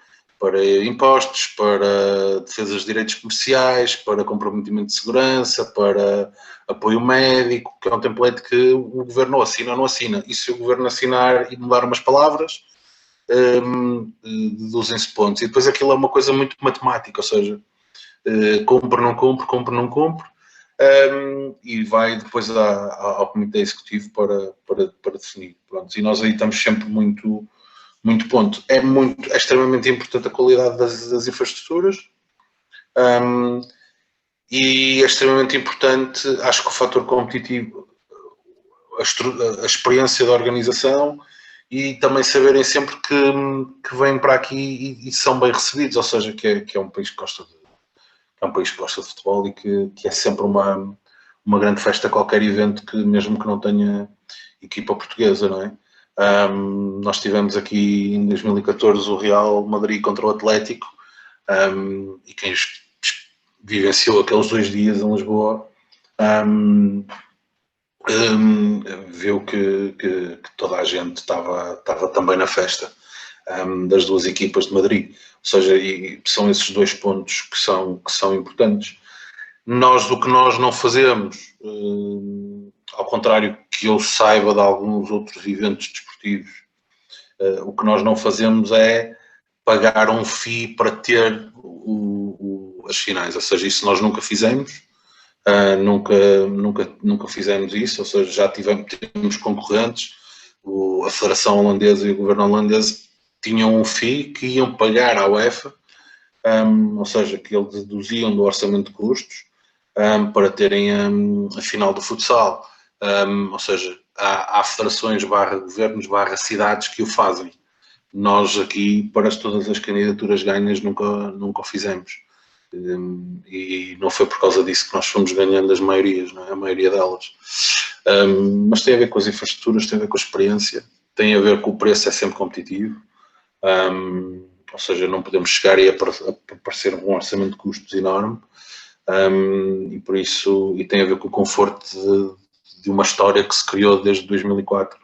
impostos, para defesas de direitos comerciais, para comprometimento de segurança, para apoio médico, que é um template que o governo ou não assina. E se o governo assinar e mudar umas palavras, deduzem-se pontos. E depois aquilo é uma coisa muito matemática, ou seja, cumpre, não cumpre, e vai depois ao Comitê Executivo para definir. Pronto. E nós aí estamos sempre muito ponto. É extremamente importante a qualidade das infraestruturas e é extremamente importante, acho que o fator competitivo, a experiência da organização e também saberem sempre que vêm para aqui e são bem recebidos, ou seja, que é um país que gosta de futebol e que é sempre uma grande festa, qualquer evento que mesmo que não tenha equipa portuguesa, não é? Nós tivemos aqui em 2014 o Real Madrid contra o Atlético e quem vivenciou aqueles 2 dias em Lisboa viu que toda a gente estava também na festa das 2 equipas de Madrid, ou seja, e são esses 2 pontos que são importantes. O que nós não fazemos, ao contrário que eu saiba de alguns outros eventos desportivos, o que nós não fazemos é pagar um FII para ter as finais, ou seja, isso nós nunca fizemos, nunca fizemos isso, ou seja, já temos concorrentes, a Federação Holandesa e o Governo Holandês tinham um FII que iam pagar à UEFA, ou seja, que eles deduziam do orçamento de custos para terem a final do futsal. Ou seja, há federações /governos /cidades que o fazem. Nós aqui, para todas as candidaturas ganhas, nunca o fizemos. E não foi por causa disso que nós fomos ganhando as maiorias, não é? A maioria delas. Mas tem a ver com as infraestruturas, tem a ver com a experiência, tem a ver com o preço, é sempre competitivo. Ou seja, não podemos chegar e aparecer um orçamento de custos enorme. E por isso, e tem a ver com o conforto de uma história que se criou desde 2004,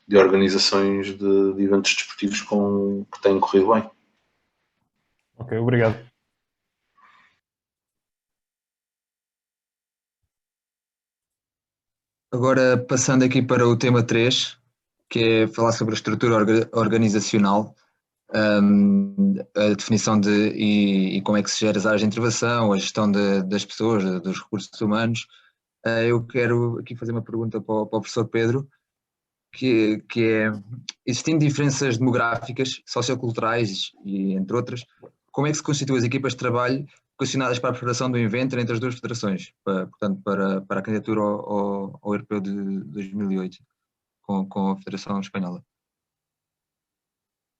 de organizações de eventos desportivos que têm corrido bem. Ok, obrigado. Agora, passando aqui para o tema 3, que é falar sobre a estrutura organizacional, a definição e como é que se gera as áreas de intervenção, a gestão das pessoas, dos recursos humanos. Eu quero aqui fazer uma pergunta para o professor Pedro, que é, existindo diferenças demográficas, socioculturais e entre outras, como é que se constituem as equipas de trabalho vocacionadas para a preparação do evento entre as duas federações, portanto, para a candidatura ao Europeu de 2008, com a Federação Espanhola?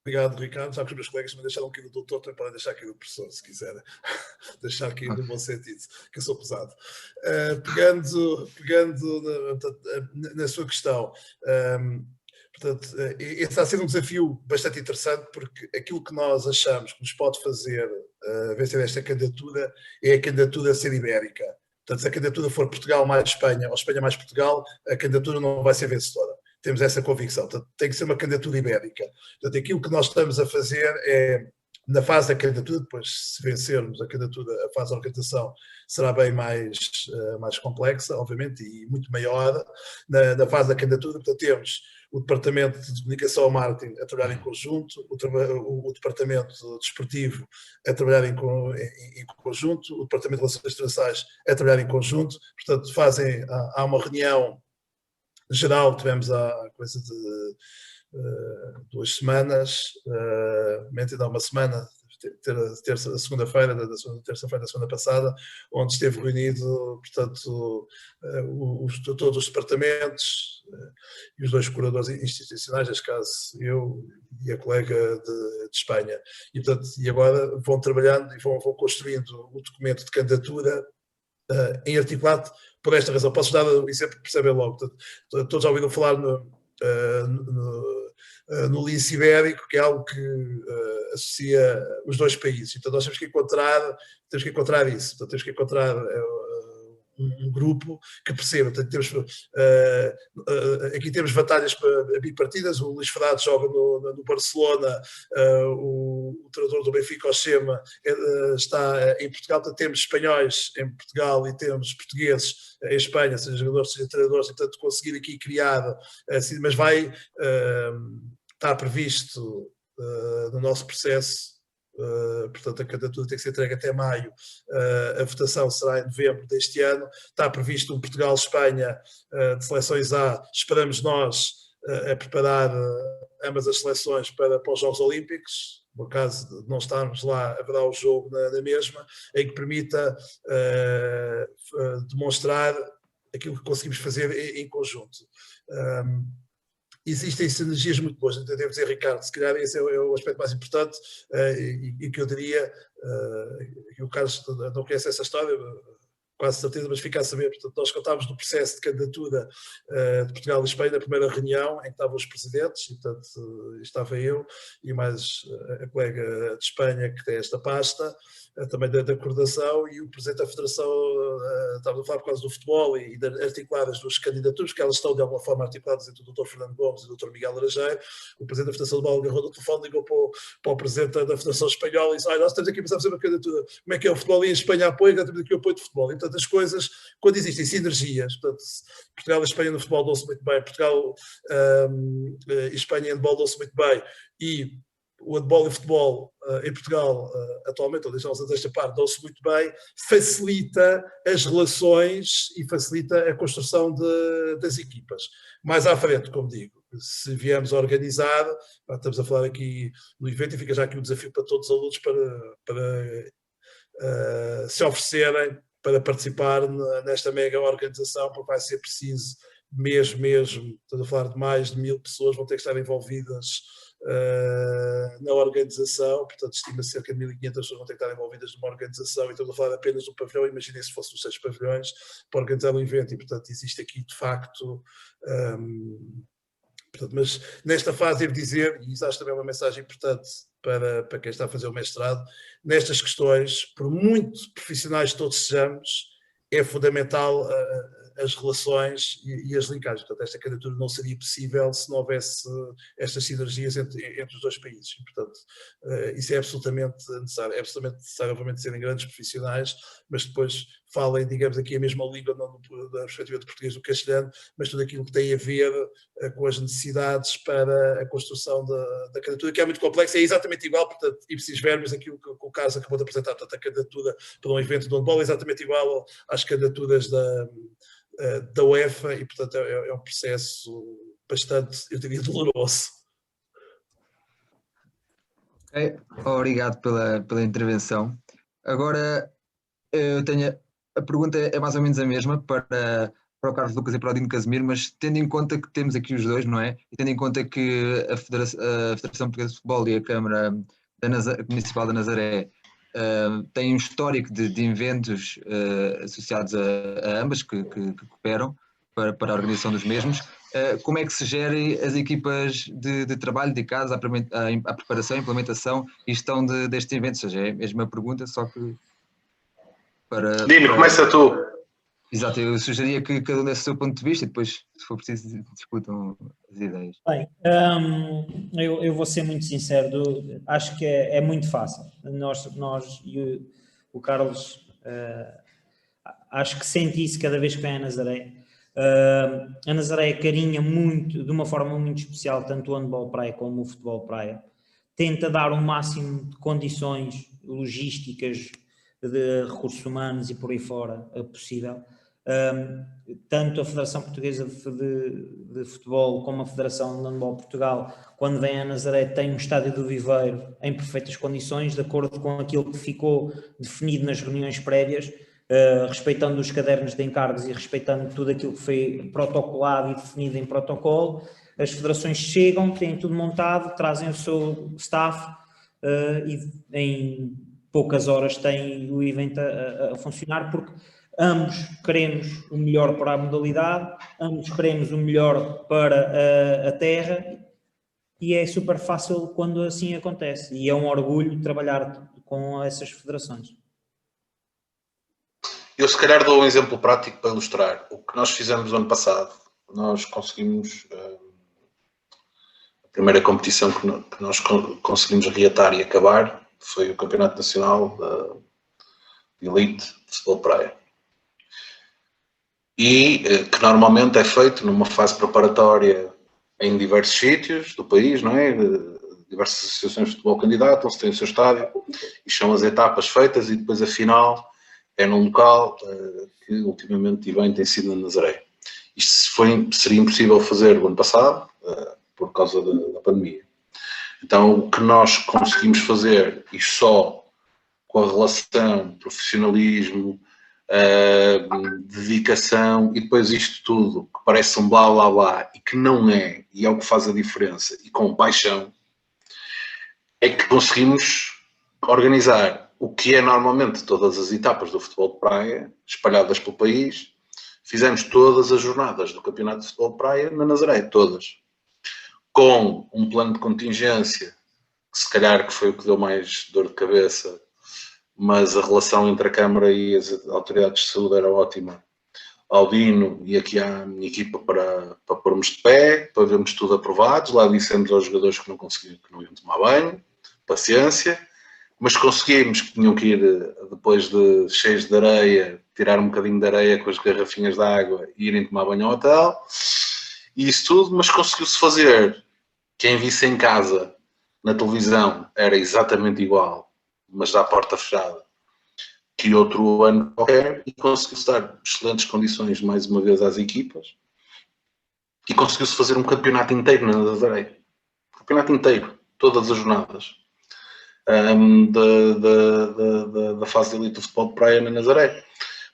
Obrigado, Ricardo. Já que os meus colegas me deixaram aqui do doutor, também podem deixar aqui do professor, se quiserem. Deixar aqui no bom sentido, que eu sou pesado. Pegando na sua questão, portanto, esse está a ser um desafio bastante interessante, porque aquilo que nós achamos que nos pode fazer vencer esta candidatura é a candidatura ser ibérica. Portanto, se a candidatura for Portugal mais Espanha ou Espanha mais Portugal, a candidatura não vai ser vencedora. Temos essa convicção. Portanto, tem que ser uma candidatura ibérica. Portanto, aquilo que nós estamos a fazer é, na fase da candidatura, depois se vencermos a candidatura, a fase da organização será bem mais complexa, obviamente, e muito maior. Na fase da candidatura, portanto, temos o Departamento de Comunicação e Marketing a trabalhar em conjunto, o Departamento Desportivo a trabalhar em conjunto, o Departamento de Relações Internacionais a trabalhar em conjunto. Portanto, há uma reunião geral, tivemos há coisa de 2 semanas, mentira, uma semana, a segunda-feira da semana passada, onde esteve reunido, portanto, todos os departamentos e os 2 curadores institucionais, neste caso eu e a colega de Espanha. E, portanto, e agora vão trabalhando e vão construindo o documento de candidatura em articulado por esta razão. Posso dar um exemplo que percebem logo. Portanto, todos já ouviram falar no lince ibérico, que é algo que associa os 2 países. Então nós temos que encontrar isso. Portanto, temos que encontrar um grupo que perceba. Portanto, aqui temos vantagens bipartidas. O Luís Frade joga no Barcelona, o treinador do Benfica, o Chema, está em Portugal. Portanto, temos espanhóis em Portugal e temos portugueses em Espanha, seja jogadores, seja treinadores. Portanto, conseguir aqui criar, assim, mas vai estar previsto no nosso processo. Portanto, a candidatura tem que ser entregue até maio, a votação será em novembro deste ano. Está previsto um Portugal-Espanha de seleções A. Esperamos nós a preparar ambas as seleções para os Jogos Olímpicos. No caso de não estarmos lá, haverá o jogo na mesma, em que permita demonstrar aquilo que conseguimos fazer em conjunto. Existem sinergias muito boas. Então, devo dizer, Ricardo, se calhar esse é o aspecto mais importante e que eu diria que o Carlos não conhece essa história, quase certeza, mas fica a saber. Portanto, nós contámos no processo de candidatura de Portugal e Espanha, na primeira reunião, em que estavam os presidentes, e, portanto, estava eu e mais a colega de Espanha, que tem esta pasta, também da coordenação, e o presidente da Federação, estava a falar por causa do futebol e de articular as 2 candidaturas, que elas estão de alguma forma articuladas entre o Dr. Fernando Gomes e o Dr. Miguel Laranjeiro. O presidente da Federação de Bola agarrou no telefone, ligou para o presidente da Federação Espanhola e disse: nós estamos aqui a pensar fazer uma candidatura, como é que é o futebol? E em Espanha apoio, temos aqui o apoio de futebol. E, portanto, as coisas, quando existem sinergias, portanto, Portugal e Espanha no futebol dão-se muito bem, Portugal e Espanha em handball dão-se muito bem, e o handball e o futebol em Portugal atualmente, ou deixamos desta parte, dão-se muito bem, facilita as relações e facilita a construção das equipas. Mais à frente, como digo, se viemos a organizar, estamos a falar aqui no evento, e fica já aqui o desafio para todos os alunos para se oferecerem para participar nesta mega organização, porque vai ser preciso mesmo, estamos a falar de mais de 1000 pessoas vão ter que estar envolvidas na organização. Portanto, estima-se cerca de 1500 pessoas vão ter que estar envolvidas numa organização, e estamos a falar apenas do pavilhão. Imaginem se fossem os 6 pavilhões para organizar um evento, e portanto existe aqui de facto Portanto, mas nesta fase devo dizer, e isso acho também uma mensagem importante para quem está a fazer o mestrado, nestas questões, por muito profissionais que todos sejamos, é fundamental as relações e as linkagens. Portanto, esta candidatura não seria possível se não houvesse estas sinergias entre os dois países. E, portanto, isso é absolutamente necessário. É absolutamente necessário, obviamente, serem grandes profissionais, mas depois falem, digamos, aqui a mesma língua, não da perspectiva do português do castelhano, mas tudo aquilo que tem a ver com as necessidades para a construção da candidatura, que é muito complexa, é exatamente igual, portanto, e preciso vermos aquilo que o Carlos acabou de apresentar, portanto, a candidatura para um evento de handball é exatamente igual às candidaturas da UEFA e, portanto, é um processo bastante, eu diria, doloroso. Okay. Obrigado pela intervenção. Agora, eu tenho a pergunta é mais ou menos a mesma para o Carlos Lucas e para o Dino Casimiro, mas tendo em conta que temos aqui os dois, não é? E tendo em conta que a Federação Portuguesa de Futebol e a Câmara Municipal da Nazaré têm um histórico de eventos associados a ambas, que cooperam para a organização dos mesmos, como é que se gerem as equipas de trabalho dedicadas à preparação, implementação e gestão destes eventos? Ou seja, é a mesma pergunta, só que Dino, começa tu. Exato, eu sugeria que cada um desse o seu ponto de vista e depois, se for preciso, discutam as ideias. Bem, eu vou ser muito sincero, acho que é muito fácil. Nós e o Carlos, acho que sente isso cada vez que vem a Nazaré. A Nazaré carinha muito, de uma forma muito especial, tanto o handball praia como o futebol praia. Tenta dar o máximo de condições logísticas, de recursos humanos e por aí fora possível. Tanto a Federação Portuguesa de Futebol como a Federação de Handball Portugal, quando vem a Nazaré, tem um estádio do Viveiro em perfeitas condições, de acordo com aquilo que ficou definido nas reuniões prévias, respeitando os cadernos de encargos e respeitando tudo aquilo que foi protocolado e definido em protocolo. As federações chegam, têm tudo montado, trazem o seu staff e em poucas horas têm o evento a funcionar, porque ambos queremos o melhor para a modalidade, ambos queremos o melhor para a terra e é super fácil quando assim acontece e é um orgulho trabalhar com essas federações. Eu se calhar dou um exemplo prático para ilustrar. O que nós fizemos no ano passado, nós conseguimos, a primeira competição que nós conseguimos reatar e acabar foi o Campeonato Nacional de Elite de Futebol Praia. E que normalmente é feito numa fase preparatória em diversos sítios do país, não é? Diversas associações de futebol candidatam-se, têm o seu estádio, e são as etapas feitas e depois a final é num local que ultimamente e bem tem sido na Nazaré. Isto seria impossível fazer o ano passado por causa da pandemia. Então o que nós conseguimos fazer, e só com a relação, profissionalismo, dedicação e depois isto tudo que parece um blá blá blá e que não é, e é o que faz a diferença, e com paixão, é que conseguimos organizar o que é normalmente todas as etapas do futebol de praia espalhadas pelo país. Fizemos todas as jornadas do Campeonato de Futebol de Praia na Nazaré, todas, com um plano de contingência que se calhar que foi o que deu mais dor de cabeça, mas a relação entre a Câmara e as autoridades de saúde era ótima. Ao Dino e aqui à minha equipa para pormos de pé, para vermos tudo aprovados. Lá dissemos aos jogadores que não conseguiam, que não iam tomar banho, paciência, mas conseguimos que tinham que ir, depois de cheios de areia, tirar um bocadinho de areia com as garrafinhas de água e irem tomar banho ao hotel. E isso tudo, mas conseguiu-se fazer. Quem visse em casa, na televisão, era exatamente igual, mas à porta fechada, que outro ano qualquer, e conseguiu-se dar excelentes condições, mais uma vez, às equipas, e conseguiu-se fazer um campeonato inteiro na Nazaré. Campeonato inteiro, todas as jornadas da fase de elite do futebol de praia na Nazaré.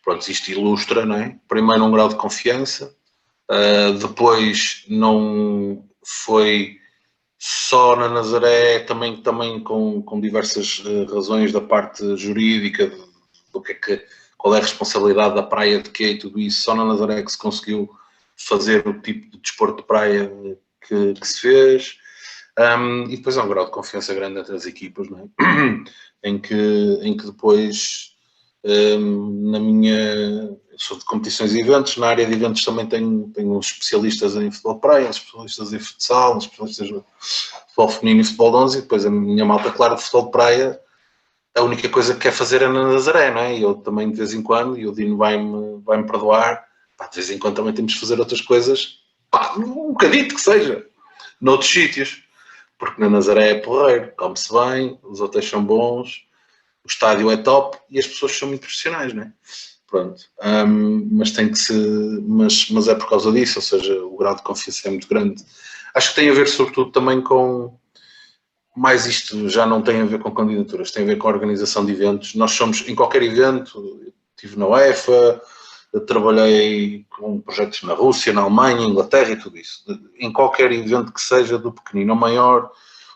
Pronto, isto ilustra, não é? Primeiro um grau de confiança, depois não foi só na Nazaré, também com diversas razões da parte jurídica, do qual é a responsabilidade da praia, de quê e tudo isso. Só na Nazaré que se conseguiu fazer o tipo de desporto de praia que se fez. E depois há um grau de confiança grande entre as equipas, não é? em que depois, na minha... Eu sou de competições e eventos, na área de eventos também tenho uns especialistas em futebol de praia, uns especialistas em futsal, uns especialistas em futebol feminino e futebol de 11, e depois a minha malta, claro, de futebol de praia, a única coisa que quer fazer é na Nazaré, não é? E eu também de vez em quando, e o Dino vai-me perdoar, pá, de vez em quando também temos de fazer outras coisas, pá, um bocadito que seja, noutros sítios, porque na Nazaré é porreiro, come-se bem, os hotéis são bons, o estádio é top e as pessoas são muito profissionais, não é? Pronto, mas tem que se, mas é por causa disso, ou seja, o grau de confiança é muito grande. Acho que tem a ver sobretudo também com, mais isto já não tem a ver com candidaturas, tem a ver com a organização de eventos. Nós somos, em qualquer evento, estive na UEFA, trabalhei com projetos na Rússia, na Alemanha, Inglaterra e tudo isso. Em qualquer evento que seja, do pequenino ao maior,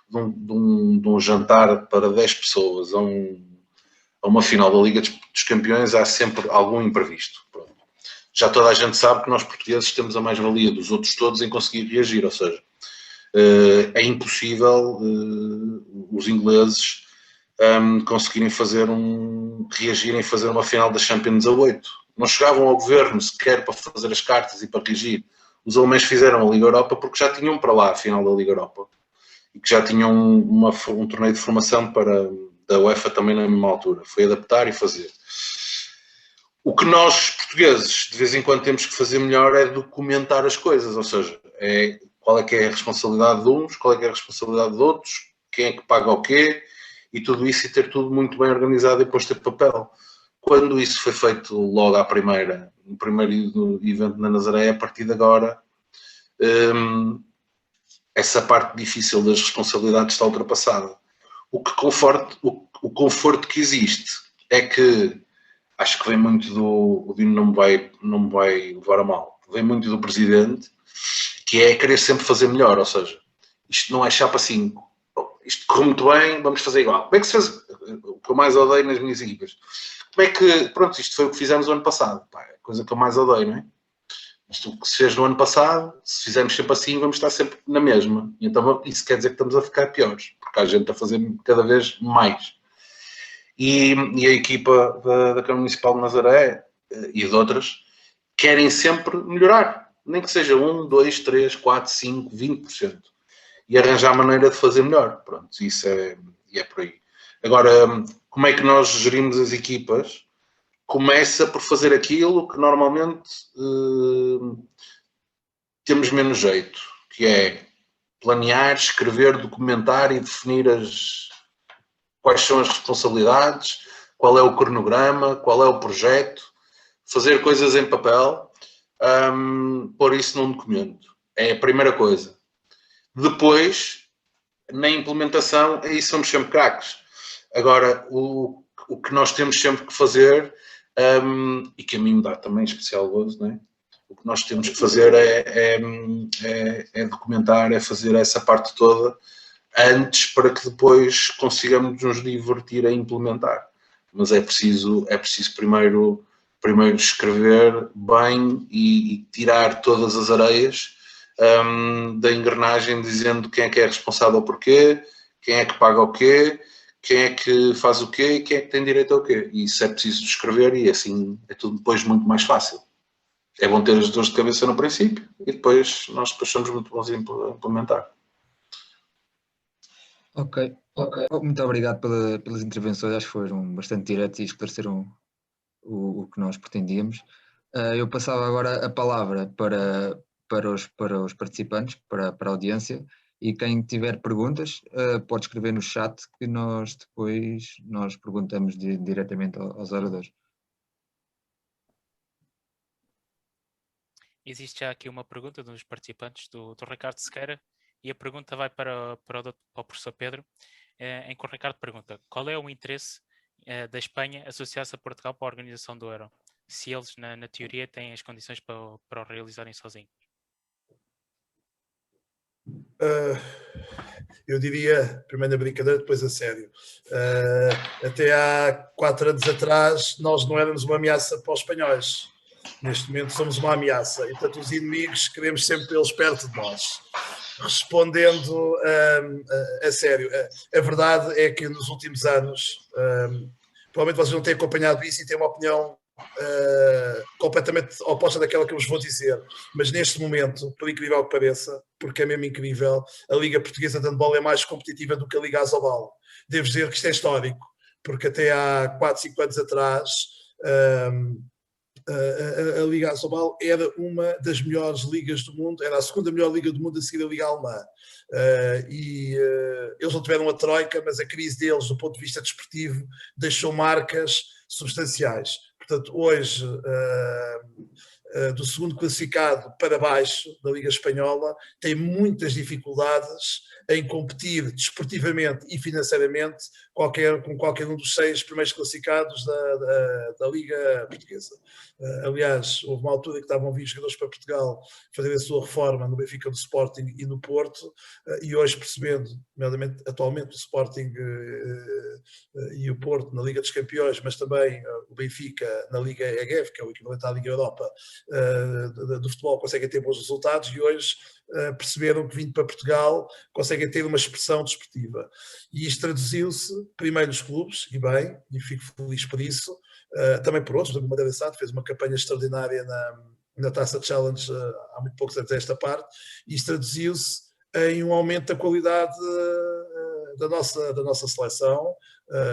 de um jantar para 10 pessoas a uma final da Liga dos Campeões, há sempre algum imprevisto. Pronto. Já toda a gente sabe que nós portugueses temos a mais-valia dos outros todos em conseguir reagir, ou seja, é impossível os ingleses conseguirem reagirem e fazer uma final da Champions a 8. Não chegavam ao governo sequer para fazer as cartas e para reagir. Os alemães fizeram a Liga Europa porque já tinham para lá a final da Liga Europa e que já tinham um torneio de formação da UEFA também na mesma altura. Foi adaptar e fazer. O que nós, portugueses, de vez em quando temos que fazer melhor é documentar as coisas, ou seja, qual é que é a responsabilidade de uns, qual é que é a responsabilidade de outros, quem é que paga o quê, e tudo isso, e ter tudo muito bem organizado e posto em papel. Quando isso foi feito logo no primeiro evento na Nazaré, a partir de agora, essa parte difícil das responsabilidades está ultrapassada. O conforto que existe é que, acho que vem muito o Dino não me vai levar a mal, vem muito do Presidente, que é querer sempre fazer melhor, ou seja, isto não é chapa 5, isto correu muito bem, vamos fazer igual. Como é que se faz? O que eu mais odeio nas minhas equipas. Como é que, pronto, isto foi o que fizemos o ano passado, pá, é a coisa que eu mais odeio, não é? Isto o que se fez no ano passado, se fizermos sempre assim, vamos estar sempre na mesma. E então isso quer dizer que estamos a ficar piores, porque há gente a fazer cada vez mais. E a equipa da Câmara Municipal de Nazaré e de outras querem sempre melhorar, nem que seja 1, 2, 3, 4, 5, 20%. E arranjar maneira de fazer melhor. Pronto, isso é por aí. Agora, como é que nós gerimos as equipas? Começa por fazer aquilo que normalmente temos menos jeito, que é planear, escrever, documentar e definir quais são as responsabilidades, qual é o cronograma, qual é o projeto, fazer coisas em papel, pôr isso num documento. É a primeira coisa. Depois, na implementação, aí somos sempre craques. Agora, o que nós temos sempre que fazer, e que a mim me dá também especial gozo, não é? O que nós temos que fazer é documentar, é fazer essa parte toda antes para que depois consigamos nos divertir a implementar. Mas é preciso primeiro escrever bem e tirar todas as areias da engrenagem, dizendo quem é que é responsável por quê, quem é que paga o quê, quem é que faz o quê e quem é que tem direito ao quê. E isso é preciso escrever e assim é tudo depois muito mais fácil. É bom ter as dores de cabeça no princípio e depois nós somos muito bons em implementar. Ok. Muito obrigado pelas intervenções, acho que foram bastante diretas e esclareceram o que nós pretendíamos. Eu passava agora a palavra para os participantes, para a audiência, e quem tiver perguntas pode escrever no chat que nós depois perguntamos diretamente aos oradores. Existe já aqui uma pergunta dos participantes do Ricardo Sequeira e a pergunta vai para o professor Pedro, em que o Ricardo pergunta: qual é o interesse da Espanha associar-se a Portugal para a organização do Euro, se eles, na teoria, têm as condições para o realizarem sozinhos? Eu diria, primeiro na brincadeira, depois a sério. Até há 4 anos atrás, nós não éramos uma ameaça para os espanhóis. Neste momento somos uma ameaça. E, portanto, os inimigos queremos sempre eles perto de nós. respondendo a sério, a verdade é que nos últimos anos, provavelmente vocês não têm acompanhado isso e têm uma opinião completamente oposta daquela que eu vos vou dizer, mas neste momento, por incrível que pareça, porque é mesmo incrível, a Liga Portuguesa de Handball é mais competitiva do que a Liga Asobal. Devo dizer que isto é histórico, porque até há 4, 5 anos atrás a Liga Asobal era uma das melhores ligas do mundo, era a segunda melhor liga do mundo a seguir a Liga Alemã. Eles não tiveram a troika, mas a crise deles, do ponto de vista desportivo, deixou marcas substanciais. Portanto, hoje, do segundo classificado para baixo da Liga Espanhola, tem muitas dificuldades em competir desportivamente e financeiramente com qualquer um dos 6 primeiros classificados da Liga Portuguesa. Aliás, houve uma altura que estavam a vir jogadores para Portugal fazer a sua reforma no Benfica, no Sporting e no Porto, e hoje percebendo, atualmente o Sporting e o Porto na Liga dos Campeões, mas também o Benfica na Liga EGF, que é o equivalente à Liga Europa do futebol, conseguem ter bons resultados, e hoje perceberam que vindo para Portugal conseguem ter uma expressão desportiva. E isto traduziu-se primeiro nos clubes, e bem, e fico feliz por isso, também por outros. O Madeira Sá fez uma campanha extraordinária na Taça Challenge há muito poucos anos esta parte, e isto traduziu-se em um aumento da qualidade da nossa seleção.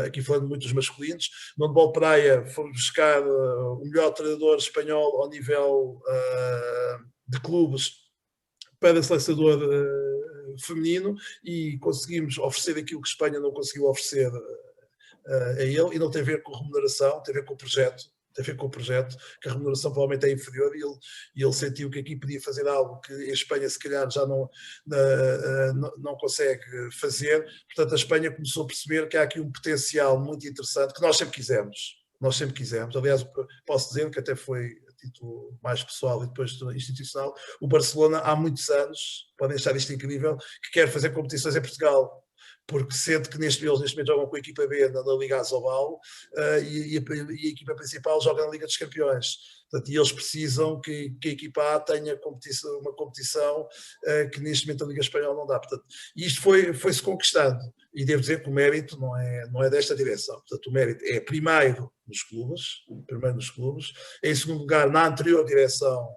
Aqui falando muito dos masculinos, no handball praia fomos buscar o melhor treinador espanhol ao nível de clubes para selecionador feminino, e conseguimos oferecer aquilo que a Espanha não conseguiu oferecer a ele, e não tem a ver com remuneração, tem a ver com o projeto. Tem a ver com o projeto, que a remuneração provavelmente é inferior, e ele sentiu que aqui podia fazer algo que a Espanha se calhar já não consegue fazer. Portanto, a Espanha começou a perceber que há aqui um potencial muito interessante, que nós sempre quisemos. Aliás, posso dizer que até foi a título mais pessoal e depois institucional, o Barcelona há muitos anos, podem achar isto incrível, que quer fazer competições em Portugal, porque sente que eles neste momento jogam com a equipa B na Liga Asobal, e a equipa principal joga na Liga dos Campeões. Portanto, e eles precisam que a equipa A tenha uma competição que neste momento a Liga Espanhola não dá. Portanto, e isto foi-se conquistando, e devo dizer que o mérito não é desta direção. Portanto, o mérito é primeiro nos clubes, em segundo lugar na anterior direção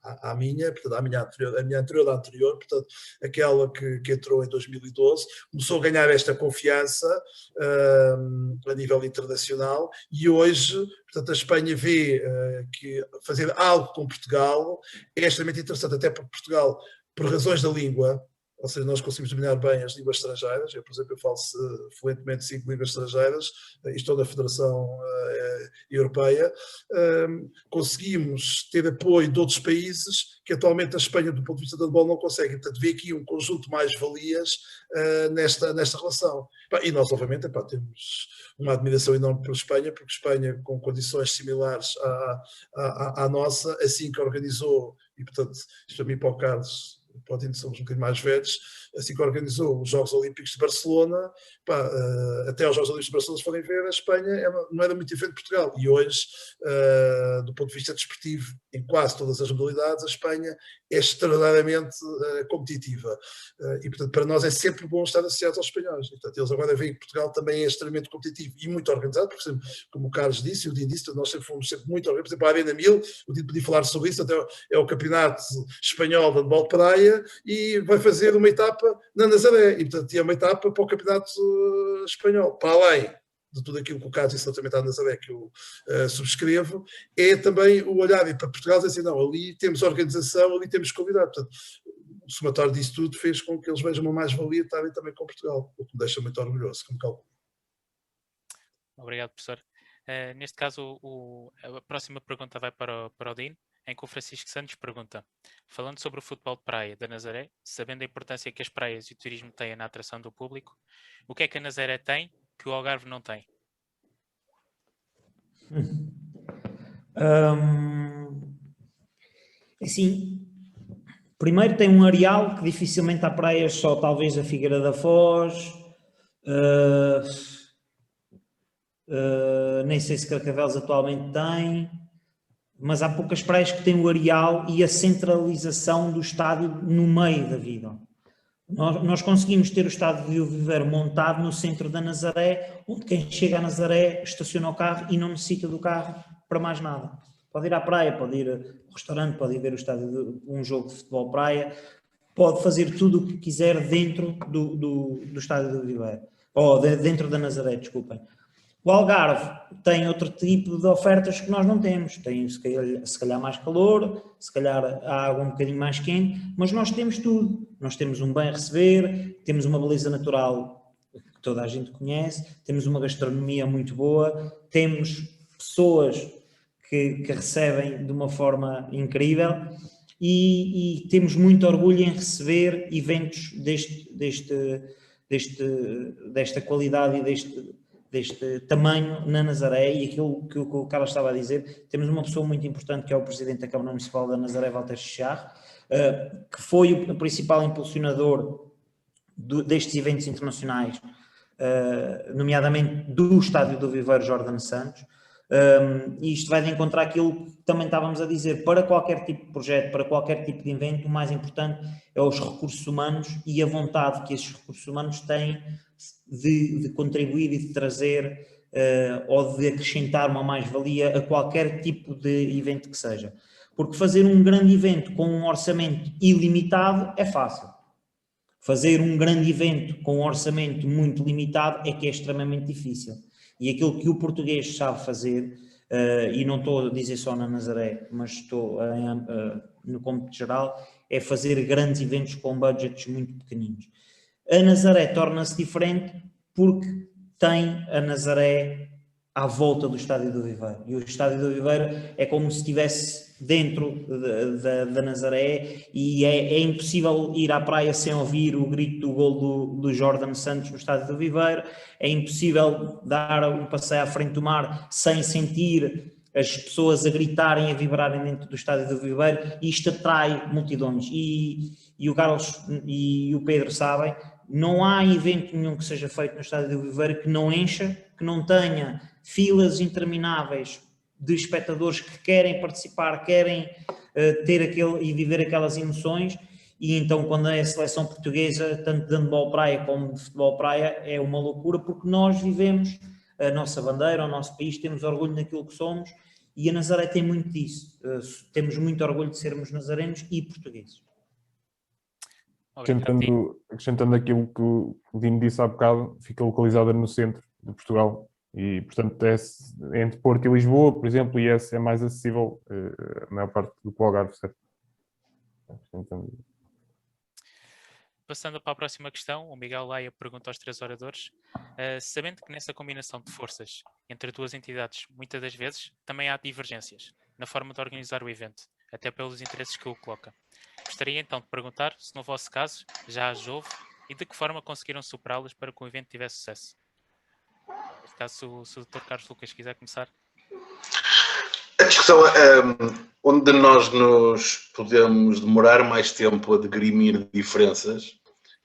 à minha, portanto, a minha anterior da anterior, portanto, aquela que entrou em 2012, começou a ganhar esta confiança a nível internacional, e hoje, portanto, a Espanha vê que fazer algo com Portugal é extremamente interessante, até porque Portugal, por razões da língua, ou seja, nós conseguimos dominar bem as línguas estrangeiras. Eu, por exemplo, falo fluentemente 5 línguas estrangeiras, e estou na Federação Europeia. Conseguimos ter apoio de outros países que atualmente a Espanha, do ponto de vista do handball, não consegue. Portanto, vê aqui um conjunto de mais-valias nesta relação. E nós, obviamente, temos uma admiração enorme pela Espanha, porque Espanha, com condições similares à nossa, assim que organizou, e portanto, isto para mim, para o Carlos, podem somos um bocadinho mais velhos, assim que organizou os Jogos Olímpicos de Barcelona, até aos Jogos Olímpicos de Barcelona, se forem ver, a Espanha não era muito diferente de Portugal, e hoje, do ponto de vista desportivo, em quase todas as modalidades, a Espanha é extraordinariamente competitiva, e portanto para nós é sempre bom estar associados aos espanhóis, e, portanto eles agora veem que Portugal também é extremamente competitivo e muito organizado, porque sempre, como o Carlos disse e o Dino disse, nós sempre fomos muito organizados. Por exemplo, a Arena 1000, o Dino podia falar sobre isso, até é o campeonato espanhol de handball de praia, e vai fazer uma etapa na Nazaré, e portanto tinha uma etapa para o campeonato espanhol, para além de tudo aquilo que o Carlos disse relativamente à Nazaré, que eu subscrevo, é também o olhar para Portugal e dizer assim, não, ali temos organização, ali temos qualidade. Portanto, o somatório disso tudo fez com que eles vejam uma mais-valia estarem também com Portugal, o que me deixa muito orgulhoso, como calculo. Obrigado, professor. Neste caso, a próxima pergunta vai para o Dino, em que o Francisco Santos pergunta: falando sobre o futebol de praia da Nazaré, sabendo a importância que as praias e o turismo têm na atração do público, o que é que a Nazaré tem que o Algarve não tem? Assim, primeiro tem um areal que dificilmente há praias, só talvez a Figueira da Foz, nem sei se Carcavelos atualmente tem, mas há poucas praias que têm o areal e a centralização do estádio no meio da vida. Nós conseguimos ter o estádio de Rio Viveiro montado no centro da Nazaré, onde quem chega a Nazaré estaciona o carro e não necessita do carro para mais nada. Pode ir à praia, pode ir ao restaurante, pode ir ver o estádio um jogo de futebol praia, pode fazer tudo o que quiser dentro do estádio do Viveiro, ou dentro da Nazaré, desculpem. O Algarve tem outro tipo de ofertas que nós não temos, tem se calhar mais calor, se calhar a água um bocadinho mais quente, mas nós temos tudo. Nós temos um bem a receber, temos uma beleza natural que toda a gente conhece, temos uma gastronomia muito boa, temos pessoas que recebem de uma forma incrível e temos muito orgulho em receber eventos desta qualidade e deste tamanho na Nazaré. E aquilo que o Carlos estava a dizer, temos uma pessoa muito importante que é o Presidente da Câmara Municipal da Nazaré, Walter Chicharro, que foi o principal impulsionador destes eventos internacionais, nomeadamente do Estádio do Viveiro Jordan Santos. E isto vai de encontrar aquilo que também estávamos a dizer: para qualquer tipo de projeto, para qualquer tipo de evento, o mais importante é os recursos humanos e a vontade que esses recursos humanos têm de contribuir e de trazer ou de acrescentar uma mais-valia a qualquer tipo de evento que seja. Porque fazer um grande evento com um orçamento ilimitado é fácil. Fazer um grande evento com um orçamento muito limitado é que é extremamente difícil. E aquilo que o português sabe fazer, e não estou a dizer só na Nazaré, mas estou no cômputo geral, é fazer grandes eventos com budgets muito pequeninos. A Nazaré torna-se diferente porque tem a Nazaré à volta do Estádio do Viveiro. E o Estádio do Viveiro é como se estivesse dentro da Nazaré, e é impossível ir à praia sem ouvir o grito do gol do Jordan Santos no Estádio do Viveiro, é impossível dar um passeio à frente do mar sem sentir as pessoas a gritarem, a vibrarem dentro do Estádio do Viveiro, e isto atrai multidões. E o Carlos e o Pedro sabem, não há evento nenhum que seja feito no Estádio do Viveiro que não encha, que não tenha filas intermináveis de espectadores que querem participar, querem ter e viver aquelas emoções. E então, quando é a seleção portuguesa, tanto de handball praia como de futebol praia, é uma loucura, porque nós vivemos a nossa bandeira, o nosso país, temos orgulho naquilo que somos, e a Nazaré tem muito disso. Temos muito orgulho de sermos nazarenos e portugueses. Acrescentando aquilo que o Dino disse há bocado, fica localizada no centro de Portugal e, portanto, é entre Porto e Lisboa, por exemplo, e é mais acessível a maior parte do que o Algarve, certo? Passando para a próxima questão, o Miguel Laia pergunta aos três oradores, sabendo que nessa combinação de forças entre duas entidades, muitas das vezes, também há divergências na forma de organizar o evento, até pelos interesses que o coloca. Gostaria então de perguntar se no vosso caso já as houve e de que forma conseguiram superá-las para que o evento tivesse sucesso. Neste caso, se o Dr. Carlos Lucas quiser começar. A discussão onde nós nos podemos demorar mais tempo a dirimir diferenças,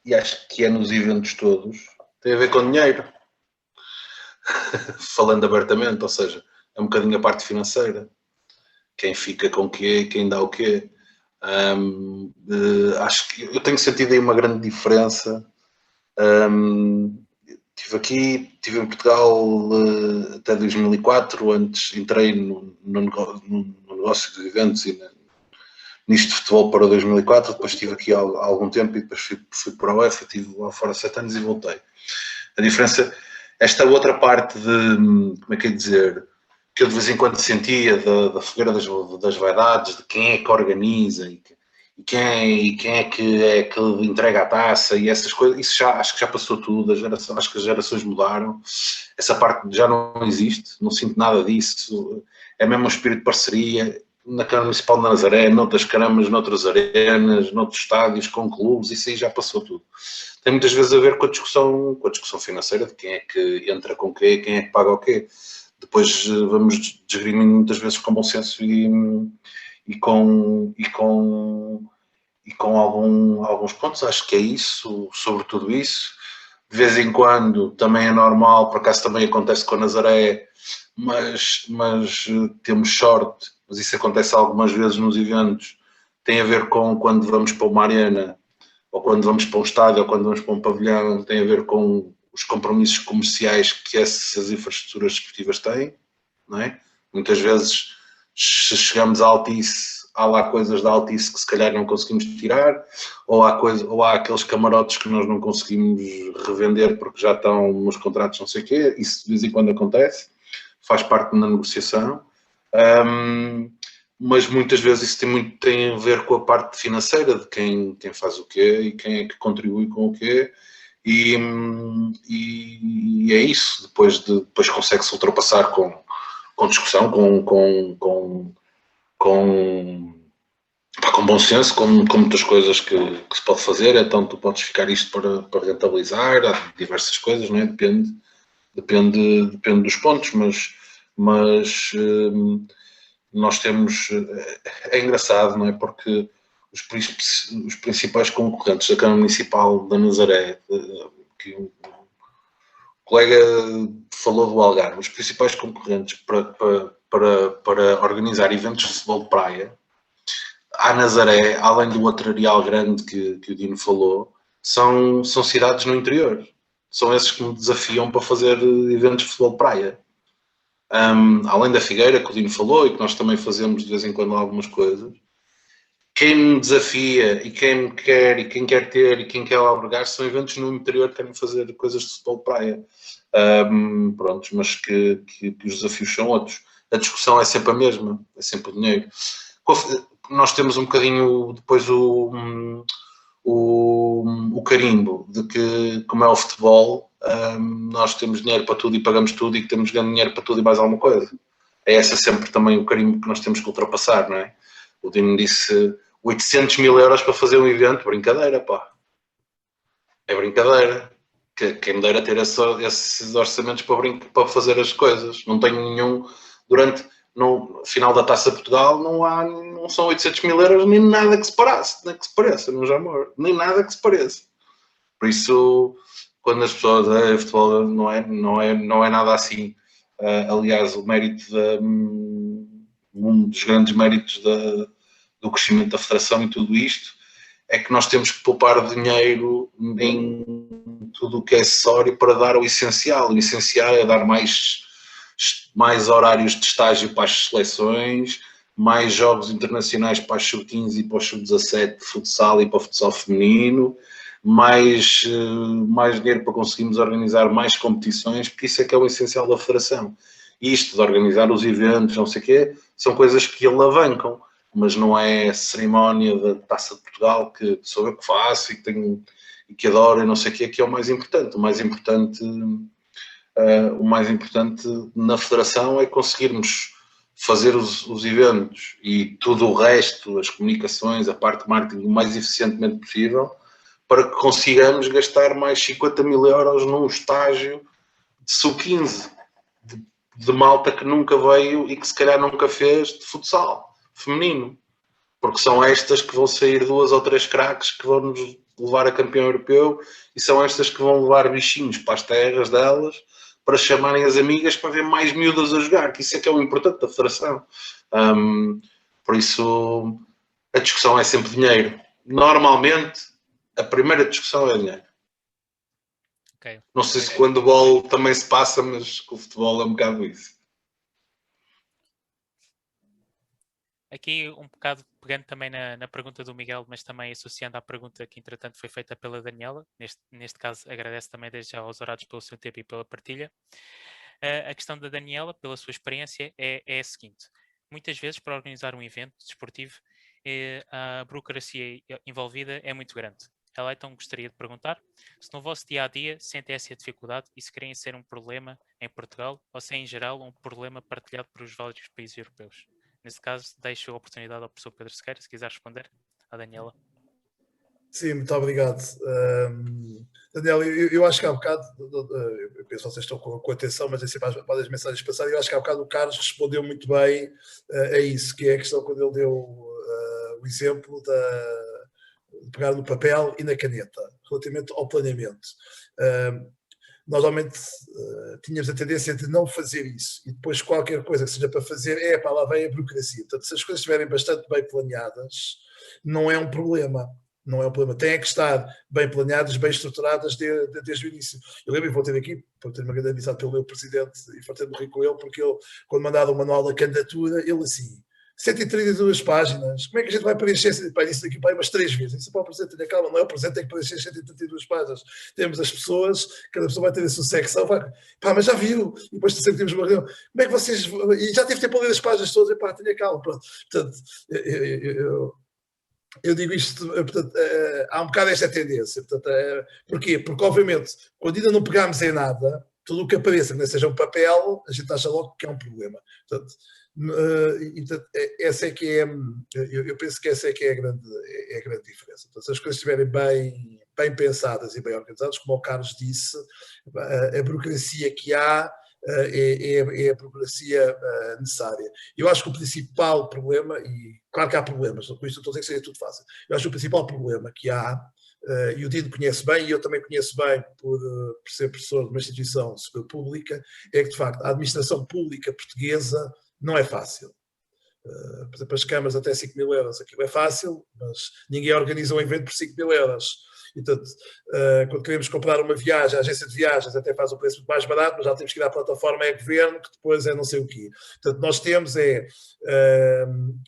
e acho que é nos eventos todos, tem a ver com dinheiro. Falando abertamente, ou seja, é um bocadinho a parte financeira. Quem fica com o quê, quem dá o quê. Acho que eu tenho sentido aí uma grande diferença. Estive em Portugal até 2004, antes entrei no negócio de eventos e nisto de futebol para 2004, depois estive aqui há algum tempo e depois fui para a UEFA, estive lá fora 7 anos e voltei. A diferença, esta outra parte de, como é que é dizer, que eu de vez em quando sentia da fogueira das vaidades, de quem é que organiza e quem é que entrega a taça e essas coisas, isso acho que já passou tudo, acho que as gerações mudaram, essa parte já não existe, não sinto nada disso, é mesmo um espírito de parceria, na Câmara Municipal de Nazaré, noutras câmaras, noutras arenas, noutros estádios, com clubes, isso aí já passou tudo. Tem muitas vezes a ver com a discussão financeira, de quem é que entra com o quê, quem é que paga o quê. Depois vamos desgrimindo muitas vezes com bom senso e com alguns pontos. Acho que é isso, sobre tudo isso. De vez em quando também é normal, por acaso também acontece com a Nazaré, mas temos sorte mas isso acontece algumas vezes nos eventos, tem a ver com quando vamos para uma arena, ou quando vamos para um estádio, ou quando vamos para um pavilhão, tem a ver com os compromissos comerciais que essas infraestruturas desportivas têm, não é? Muitas vezes, se chegamos à Altice, há lá coisas da Altice que se calhar não conseguimos tirar, ou há aqueles camarotes que nós não conseguimos revender porque já estão nos contratos não sei o quê, isso de vez em quando acontece, faz parte da negociação, mas muitas vezes isso tem a ver com a parte financeira de quem faz o quê e quem é que contribui com o quê, e é isso, depois consegue-se ultrapassar com discussão, com bom senso, com muitas coisas que se pode fazer. Então tu podes ficar isto para rentabilizar, há diversas coisas, não é? Depende dos pontos, mas nós temos, é engraçado, não é? Porque os principais concorrentes da Câmara Municipal da Nazaré, que o colega falou do Algarve, os principais concorrentes para organizar eventos de futebol de praia, a Nazaré, além do outro areal grande que o Dino falou, são cidades no interior. São esses que me desafiam para fazer eventos de futebol de praia. Além da Figueira, que o Dino falou, e que nós também fazemos de vez em quando algumas coisas, quem me desafia e quem me quer e quem quer ter e quem quer albergar são eventos no interior que querem fazer coisas de futebol de praia. Prontos, mas que os desafios são outros. A discussão é sempre a mesma, é sempre o dinheiro. Nós temos um bocadinho depois o carimbo de que, como é o futebol, nós temos dinheiro para tudo e pagamos tudo e que temos dinheiro para tudo e mais alguma coisa. É esse sempre também o carimbo que nós temos que ultrapassar, não é? O Dino disse 800 mil euros para fazer um evento, brincadeira, pá. É brincadeira. Quem me dera ter esses orçamentos para fazer as coisas. Não tenho nenhum. No final da Taça de Portugal não são 800 mil euros nem nada que se pareça, não já morro, nem nada que se pareça. Por isso, quando as pessoas futebol não é nada assim. Aliás, o mérito um dos grandes méritos do crescimento da Federação e tudo isto é que nós temos que poupar dinheiro em tudo o que é acessório para dar o essencial. O essencial é dar mais horários de estágio para as seleções, mais jogos internacionais para as sub-15 e para os sub-17 de futsal e para o futsal feminino, mais dinheiro para conseguirmos organizar mais competições, porque isso é que é o essencial da Federação. E isto de organizar os eventos, não sei o quê, são coisas que alavancam, mas não é a cerimónia da Taça de Portugal que sou eu que faço e que adoro e não sei o quê, que é o mais importante. O mais importante na Federação é conseguirmos fazer os eventos e tudo o resto, as comunicações, a parte de marketing, o mais eficientemente possível, para que consigamos gastar mais 50 mil euros num estágio de sub-15, de malta que nunca veio e que se calhar nunca fez de futsal feminino. Porque são estas que vão sair 2 ou 3 craques que vão nos levar a campeão europeu e são estas que vão levar bichinhos para as terras delas para chamarem as amigas para ver mais miúdas a jogar, que isso é que é o importante da Federação. Por isso, a discussão é sempre dinheiro. Normalmente, a primeira discussão é dinheiro. Okay. Não sei se quando o handball também se passa, mas com o futebol é um bocado isso. Aqui um bocado pegando também na pergunta do Miguel, mas também associando à pergunta que entretanto foi feita pela Daniela, neste caso agradeço também desde já aos orados pelo seu tempo e pela partilha. A questão da Daniela, pela sua experiência, é a seguinte: muitas vezes para organizar um evento desportivo a burocracia envolvida é muito grande. Ela então gostaria de perguntar se no vosso dia-a-dia sentem essa dificuldade e se querem ser um problema em Portugal ou se é em geral um problema partilhado por os vários países europeus. Nesse caso, deixo a oportunidade ao professor Pedro Sequeira, se quiser responder, à Daniela. Sim, muito obrigado. Daniela, eu acho que há bocado, eu penso que vocês estão com atenção, mas assim, para as mensagens passadas, eu acho que há bocado o Carlos respondeu muito bem a isso, que é a questão quando ele deu o exemplo de pegar no papel e na caneta, relativamente ao planeamento. normalmente tínhamos a tendência de não fazer isso. E depois qualquer coisa que seja para fazer, lá vem a burocracia. Portanto, se as coisas estiverem bastante bem planeadas, não é um problema. Não é um problema. Têm que estar bem planeadas, bem estruturadas desde o início. Eu lembro, e vou ter aqui, vou ter uma grande amizade pelo meu presidente e fartei de morrer com ele, porque ele, quando mandaram o manual da candidatura, ele assim, 132 páginas, como é que a gente vai preencher isso daqui para aí umas 3 vezes? Isso para o presidente, tenha calma, não é o presidente que tem que preencher 132 páginas. Temos as pessoas, cada pessoa vai ter a sua secção, mas já viu, e depois sempre temos uma reunião, como é que vocês, e já tive tempo a ler as páginas todas, tenha calma, pronto. Portanto, eu digo isto, portanto, há um bocado esta tendência. Portanto, porquê? Porque, obviamente, quando ainda não pegámos em nada, tudo o que apareça, que não seja um papel, a gente acha logo que é um problema. Portanto, essa é que é, eu penso que essa é que é a grande diferença. Portanto, se as coisas estiverem bem pensadas e bem organizadas, como o Carlos disse, a burocracia que há é a burocracia necessária. Eu acho que o principal problema, e claro que há problemas, com isto eu estou a dizer que seria tudo fácil, eu acho que o principal problema que há, e o Dino conhece bem, e eu também conheço bem por ser professor de uma instituição superior pública, é que de facto a administração pública portuguesa não é fácil. Por exemplo, as câmaras até 5 mil euros, aquilo é fácil, mas ninguém organiza um evento por 5 mil euros. E, portanto, quando queremos comprar uma viagem, a agência de viagens até faz um preço muito mais barato, mas já temos que ir à plataforma governo, que depois é não sei o quê. Portanto, nós temos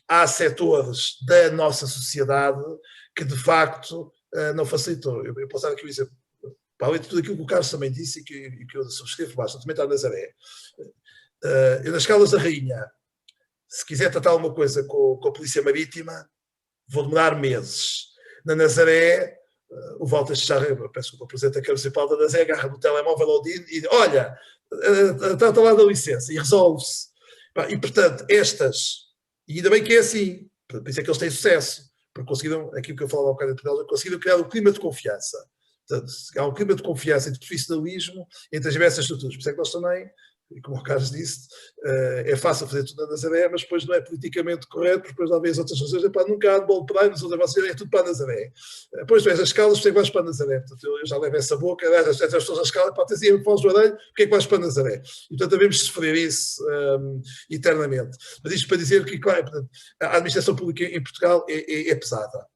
há setores da nossa sociedade que, de facto, não facilitam. Eu posso dar aqui um exemplo, para além de tudo aquilo que o Carlos também disse e que eu subscrevo bastante, também está na Nazaré. Eu, nas Caldas da Rainha, se quiser tratar alguma coisa com a Polícia Marítima, vou demorar meses. Na Nazaré, o Walter já, peço que o Presidente da Câmara Municipal da Nazaré agarra no telemóvel ao Dino e diz, olha, está lá da licença, e resolve-se. E, portanto, e ainda bem que é assim, por isso é que eles têm sucesso, porque conseguiram, aquilo que eu falava há um bocado de Portugal, conseguiram criar um clima de confiança. Portanto, há um clima de confiança e de profissionalismo entre as diversas estruturas. Por isso é que nós também, e como o Carlos disse, é fácil fazer tudo na Nazaré, mas depois não é politicamente correto, porque depois lá vem as outras razões, nunca há de bolo praia, nos outros é tudo para a Nazaré. Depois tu és as Caldas, porque é que vais para a Nazaré? Portanto, eu já levo essa boca, as pessoas das Caldas, para ter para os Joarelho, porque é que vais para a Nazaré? E portanto devemos sofrer isso eternamente. Mas isto para dizer que, claro, portanto, a administração pública em Portugal é pesada.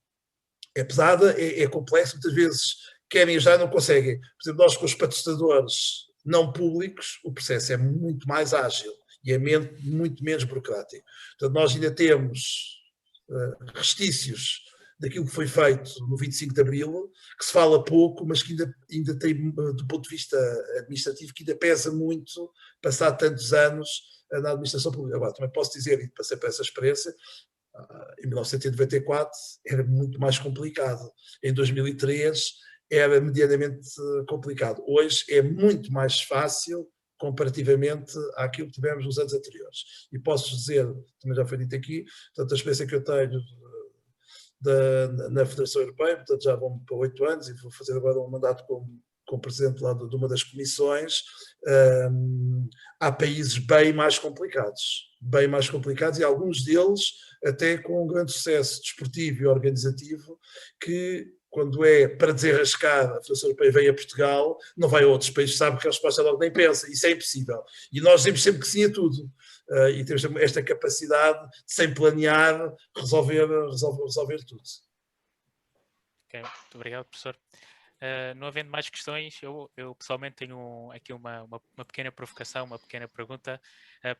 É pesada, é complexa, muitas vezes querem ajudar e não conseguem. Por exemplo, nós com os patrocinadores não públicos, o processo é muito mais ágil e é muito menos burocrático. Portanto, nós ainda temos restícios daquilo que foi feito no 25 de Abril, que se fala pouco, mas que ainda tem, do ponto de vista administrativo, que ainda pesa muito, passar tantos anos na administração pública. Agora, também posso dizer, e passei por essa experiência, em 1994 era muito mais complicado. Em 2003 era medianamente complicado. Hoje é muito mais fácil comparativamente àquilo que tivemos nos anos anteriores. E posso dizer, também já foi dito aqui, portanto, a experiência que eu tenho na Federação Europeia, portanto, já vão para 8 anos e vou fazer agora um mandato como presidente lá de uma das comissões, há países bem mais complicados e alguns deles até com um grande sucesso desportivo e organizativo que, quando é para desenrascar, a Federação Europeia vem a Portugal, não vai a outros países, sabe que a resposta logo nem pensa, isso é impossível. E nós dizemos sempre que sim a tudo. E temos esta capacidade de, sem planear, resolver tudo. Ok, muito obrigado, professor. Não havendo mais questões, eu pessoalmente tenho aqui uma pequena provocação, uma pequena pergunta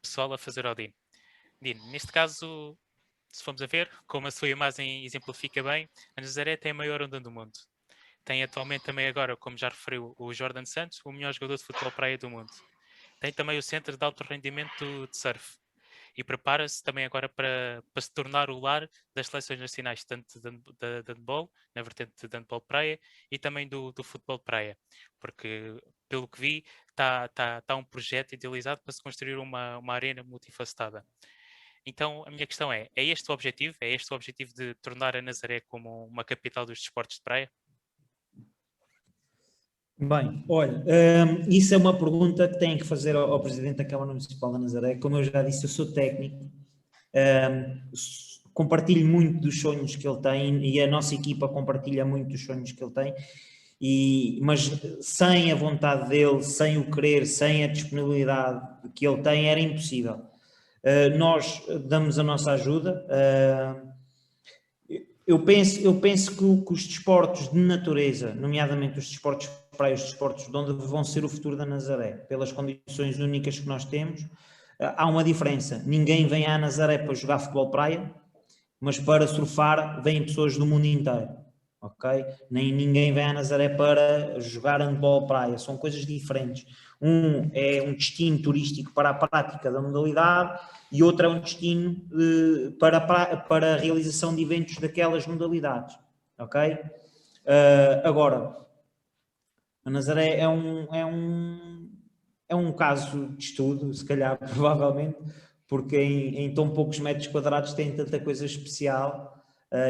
pessoal a fazer ao Dino. Dino, neste caso, se formos a ver, como a sua imagem exemplifica bem, a Nazaré tem a maior onda do mundo. Tem atualmente também agora, como já referiu o Jordan Santos, o melhor jogador de futebol praia do mundo. Tem também o centro de alto rendimento de surf. E prepara-se também agora para se tornar o lar das seleções nacionais, tanto de handball, na vertente de handball praia, e também do futebol praia. Porque, pelo que vi, está um projeto idealizado para se construir uma arena multifacetada. Então, a minha questão é este o objetivo? É este o objetivo de tornar a Nazaré como uma capital dos desportos de praia? Bem, olha, isso é uma pergunta que tem que fazer ao Presidente da Câmara Municipal da Nazaré. Como eu já disse, eu sou técnico, compartilho muito dos sonhos que ele tem e a nossa equipa compartilha muito dos sonhos que ele tem mas sem a vontade dele, sem o querer, sem a disponibilidade que ele tem, era impossível. Nós damos a nossa ajuda. Eu penso que os desportos de natureza, nomeadamente os desportos de praia, os desportos de onde vão ser o futuro da Nazaré, pelas condições únicas que nós temos, há uma diferença. Ninguém vem à Nazaré para jogar futebol praia, mas para surfar vêm pessoas do mundo inteiro, ok? Nem ninguém vem à Nazaré para jogar handball praia, são coisas diferentes. Um é um destino turístico para a prática da modalidade e outro é um destino para a realização de eventos daquelas modalidades, ok? Agora, a Nazaré é um caso de estudo, se calhar, provavelmente, porque em tão poucos metros quadrados tem tanta coisa especial,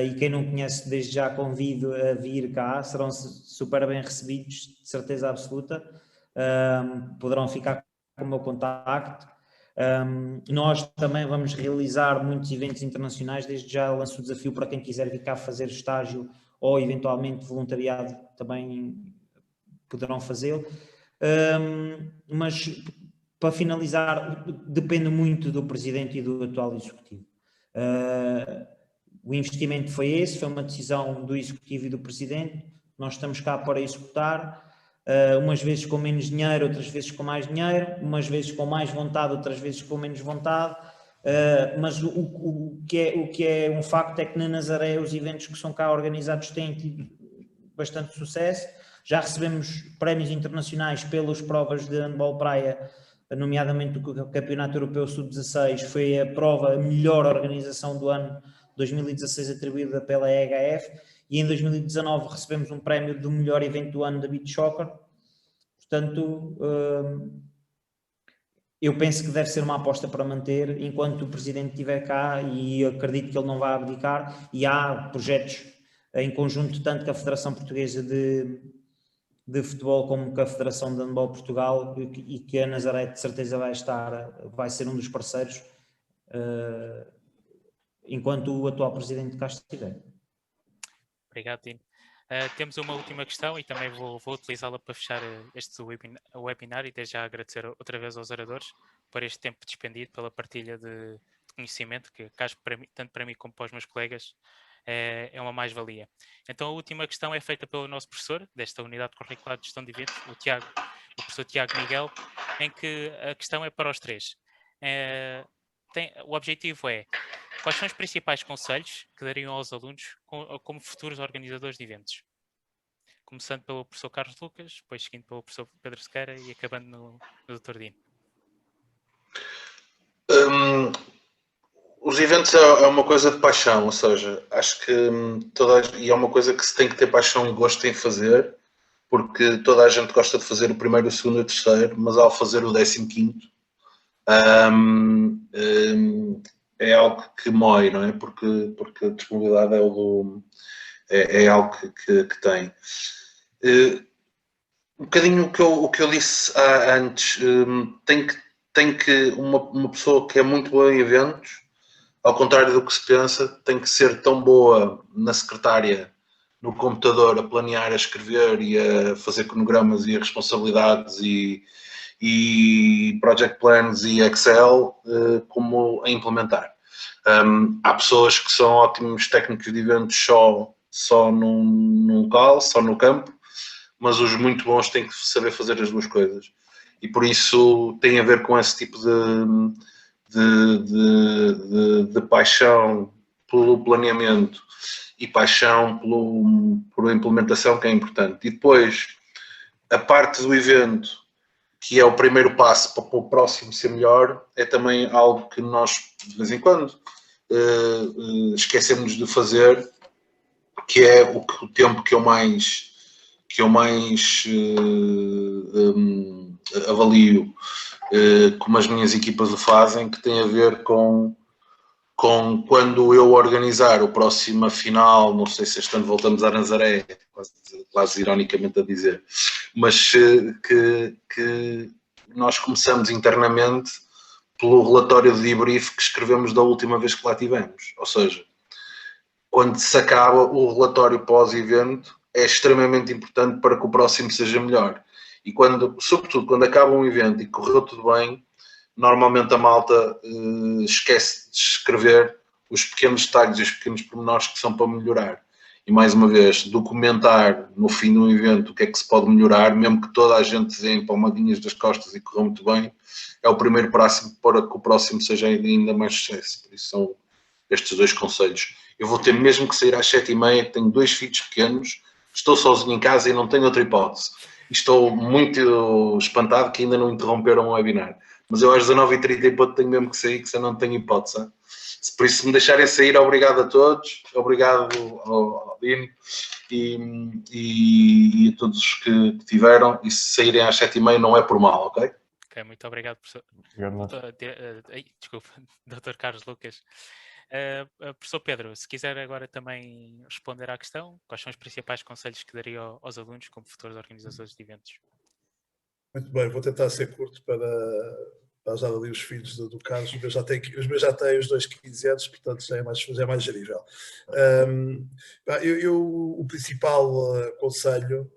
e quem não conhece desde já convido a vir cá, serão super bem recebidos, de certeza absoluta. Poderão ficar com o meu contacto. Nós também vamos realizar muitos eventos internacionais, desde já lanço o desafio para quem quiser vir cá fazer estágio ou eventualmente voluntariado, também poderão fazê-lo. Mas para finalizar, depende muito do Presidente e do atual Executivo. O investimento foi esse, foi uma decisão do Executivo e do Presidente, nós estamos cá para executar, umas vezes com menos dinheiro, outras vezes com mais dinheiro, umas vezes com mais vontade, outras vezes com menos vontade, mas o que é um facto é que na Nazaré os eventos que são cá organizados têm tido bastante sucesso. Já recebemos prémios internacionais pelas provas de handball praia, nomeadamente o Campeonato Europeu Sub-16, foi a prova, a melhor organização do ano 2016 atribuída pela EHF, e em 2019 recebemos um prémio do melhor evento do ano da Beach Soccer. Portanto, eu penso que deve ser uma aposta para manter enquanto o Presidente estiver cá, e acredito que ele não vai abdicar, e há projetos em conjunto tanto com a Federação Portuguesa de Futebol como com a Federação de Handball Portugal, e que a Nazaré de certeza vai ser um dos parceiros enquanto o atual Presidente cá estiver. Obrigado, Tino. Temos uma última questão e também vou utilizá-la para fechar este webinar, e desde já agradecer outra vez aos oradores por este tempo despendido, pela partilha de conhecimento, que acho que tanto para mim como para os meus colegas é uma mais-valia. Então a última questão é feita pelo nosso professor desta unidade curricular de gestão de eventos, o professor Tiago Miguel, em que a questão é para os três. O objetivo é: quais são os principais conselhos que dariam aos alunos como futuros organizadores de eventos? Começando pelo professor Carlos Lucas, depois seguindo pelo professor Pedro Sequeira e acabando no Dr. Dino. Os eventos é uma coisa de paixão, ou seja, acho que e é uma coisa que se tem que ter paixão e gosto em fazer, porque toda a gente gosta de fazer o primeiro, o segundo e o terceiro, mas ao fazer o 15º, é algo que mói, não é? Porque a disponibilidade é algo que tem. Um bocadinho o que eu disse antes, tem que uma pessoa que é muito boa em eventos, ao contrário do que se pensa, tem que ser tão boa na secretária, no computador, a planear, a escrever e a fazer cronogramas e responsabilidades e project plans e Excel, como a implementar. Há pessoas que são ótimos técnicos de eventos só num local, só no campo, mas os muito bons têm que saber fazer as duas coisas. E por isso tem a ver com esse tipo de paixão pelo planeamento e paixão pela implementação, que é importante. E depois, a parte do evento, que é o primeiro passo para o próximo ser melhor, é também algo que nós, de vez em quando, esquecemos de fazer, que é o tempo que eu mais avalio, como as minhas equipas o fazem, que tem a ver com quando eu organizar o próximo final, não sei se este ano voltamos à Nazaré, quase ironicamente a dizer, mas que nós começamos internamente pelo relatório de debrief que escrevemos da última vez que lá tivemos. Ou seja, quando se acaba o relatório pós-evento, é extremamente importante para que o próximo seja melhor. E sobretudo quando acaba um evento e correu tudo bem, normalmente a malta esquece de escrever os pequenos detalhes e os pequenos pormenores que são para melhorar. E mais uma vez, documentar no fim de um evento o que é que se pode melhorar, mesmo que toda a gente dê palmadinhas das costas e corra muito bem, é o primeiro passo para que o próximo seja ainda mais sucesso. Por isso são estes 2 conselhos. Eu vou ter mesmo que sair às 7h30, tenho 2 filhos pequenos, estou sozinho em casa e não tenho outra hipótese. Estou muito espantado que ainda não interromperam o webinar. Mas eu às 19h30 tenho mesmo que sair, que senão não tenho hipótese. Por isso, se me deixarem sair, obrigado a todos, obrigado ao Dino e a todos os que tiveram. E se saírem às 7h30 não é por mal, ok? Ok, muito obrigado, professor. Obrigado. Desculpa, Dr. Carlos Lucas. Professor Pedro, se quiser agora também responder à questão, quais são os principais conselhos que daria aos alunos como futuros organizadores de eventos? Muito bem, vou tentar ser curto para ajudar ali os filhos do Carlos. Os meus já têm os 2 15 anos, portanto já é mais gerível. O principal conselho,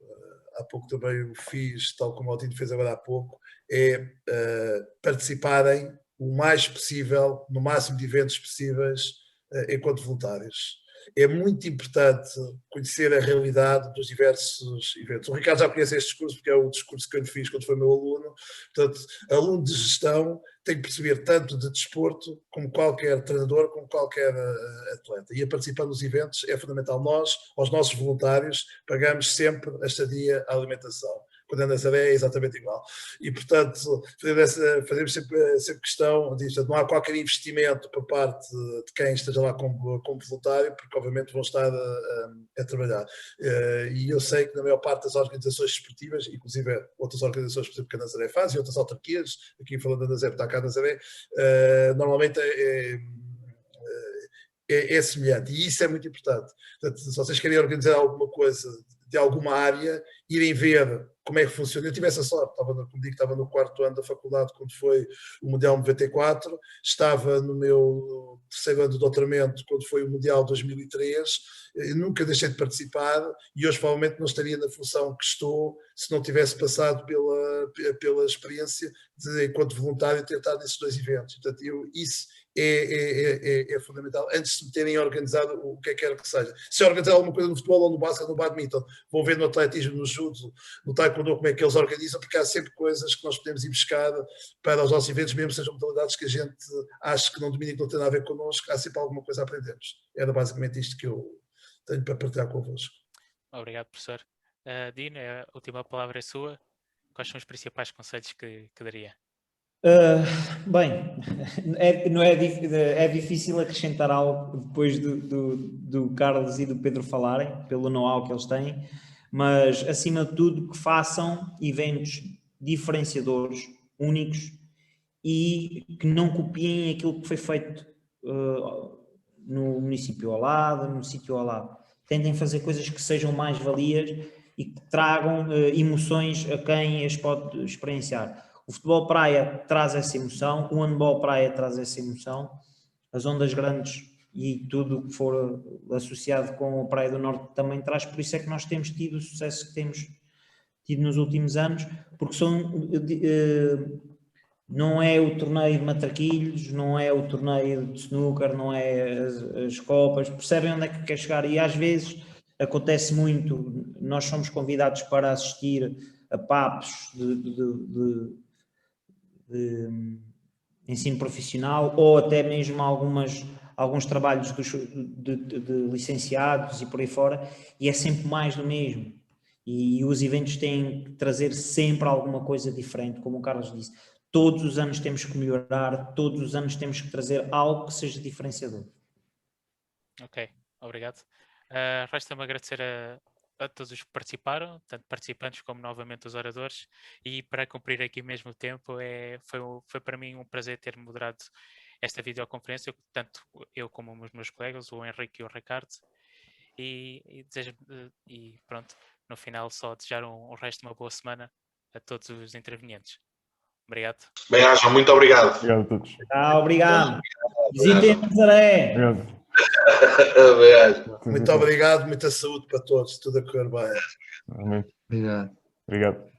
há pouco também o fiz, tal como o Altino fez agora há pouco, é participarem o mais possível, no máximo de eventos possíveis, enquanto voluntários. É muito importante conhecer a realidade dos diversos eventos. O Ricardo já conhece este discurso, porque é o discurso que eu lhe fiz quando foi meu aluno. Portanto, aluno de gestão tem que perceber tanto de desporto como qualquer treinador, como qualquer atleta. E a participar nos eventos é fundamental. Nós, aos nossos voluntários, pagamos sempre a estadia, a alimentação. Quando é Nazaré é exatamente igual. E, portanto, fazemos sempre questão disto. Não há qualquer investimento por parte de quem esteja lá como voluntário, porque obviamente vão estar a trabalhar. E eu sei que na maior parte das organizações esportivas, inclusive outras organizações, por exemplo, que a Nazaré faz, e outras autarquias, aqui falando da Nazaré, está cá a Nazaré, normalmente é semelhante. E isso é muito importante. Portanto, se vocês querem organizar alguma coisa de alguma área, irem ver como é que funciona. Eu tive essa sorte, como digo, estava no 4º ano da faculdade quando foi o Mundial 94, estava no meu 3º ano de doutoramento quando foi o Mundial 2003, nunca deixei de participar e hoje provavelmente não estaria na função que estou se não tivesse passado pela experiência de, enquanto voluntário, ter estado nesses 2 eventos. Portanto, isso é fundamental, antes de terem organizado o que quer que seja. Se organizar alguma coisa no futebol ou no basquete, no badminton, vão ver no atletismo, no judo, no taekwondo, como é que eles organizam, porque há sempre coisas que nós podemos ir buscar para os nossos eventos, mesmo sejam modalidades que a gente acha que não domina e que não tem nada a ver connosco, há sempre alguma coisa a aprendermos. Era basicamente isto que eu tenho para partilhar convosco. Obrigado, professor. Dino, a última palavra é sua. Quais são os principais conselhos que daria? Bem, é difícil acrescentar algo depois do Carlos e do Pedro falarem, pelo know-how que eles têm, mas acima de tudo que façam eventos diferenciadores, únicos e que não copiem aquilo que foi feito no município ao lado, no sítio ao lado. Tentem fazer coisas que sejam mais valias e que tragam emoções a quem as pode experienciar. O futebol praia traz essa emoção, o handball praia traz essa emoção, as ondas grandes e tudo o que for associado com a Praia do Norte também traz, por isso é que nós temos tido o sucesso que temos tido nos últimos anos, porque não é o torneio de matraquilhos, não é o torneio de snooker, não é as copas, percebem onde é que quer chegar e às vezes acontece muito, nós somos convidados para assistir a papos de ensino profissional ou até mesmo alguns trabalhos de licenciados e por aí fora, e é sempre mais do mesmo. E os eventos têm que trazer sempre alguma coisa diferente, como o Carlos disse. Todos os anos temos que melhorar, todos os anos temos que trazer algo que seja diferenciador. Ok, obrigado. Resta-me agradecer a todos os que participaram, tanto participantes como novamente os oradores, e para cumprir aqui mesmo o tempo, foi para mim um prazer ter moderado esta videoconferência, tanto eu como os meus colegas, o Henrique e o Ricardo, e pronto, no final só desejar um resto de uma boa semana a todos os intervenientes. Obrigado. Bem-ajam, muito obrigado. Obrigado a todos. Obrigado. Visitem Nazaré. Obrigado. Muito obrigado, muita saúde para todos, tudo a correr bem. Amém. Obrigado. Obrigado.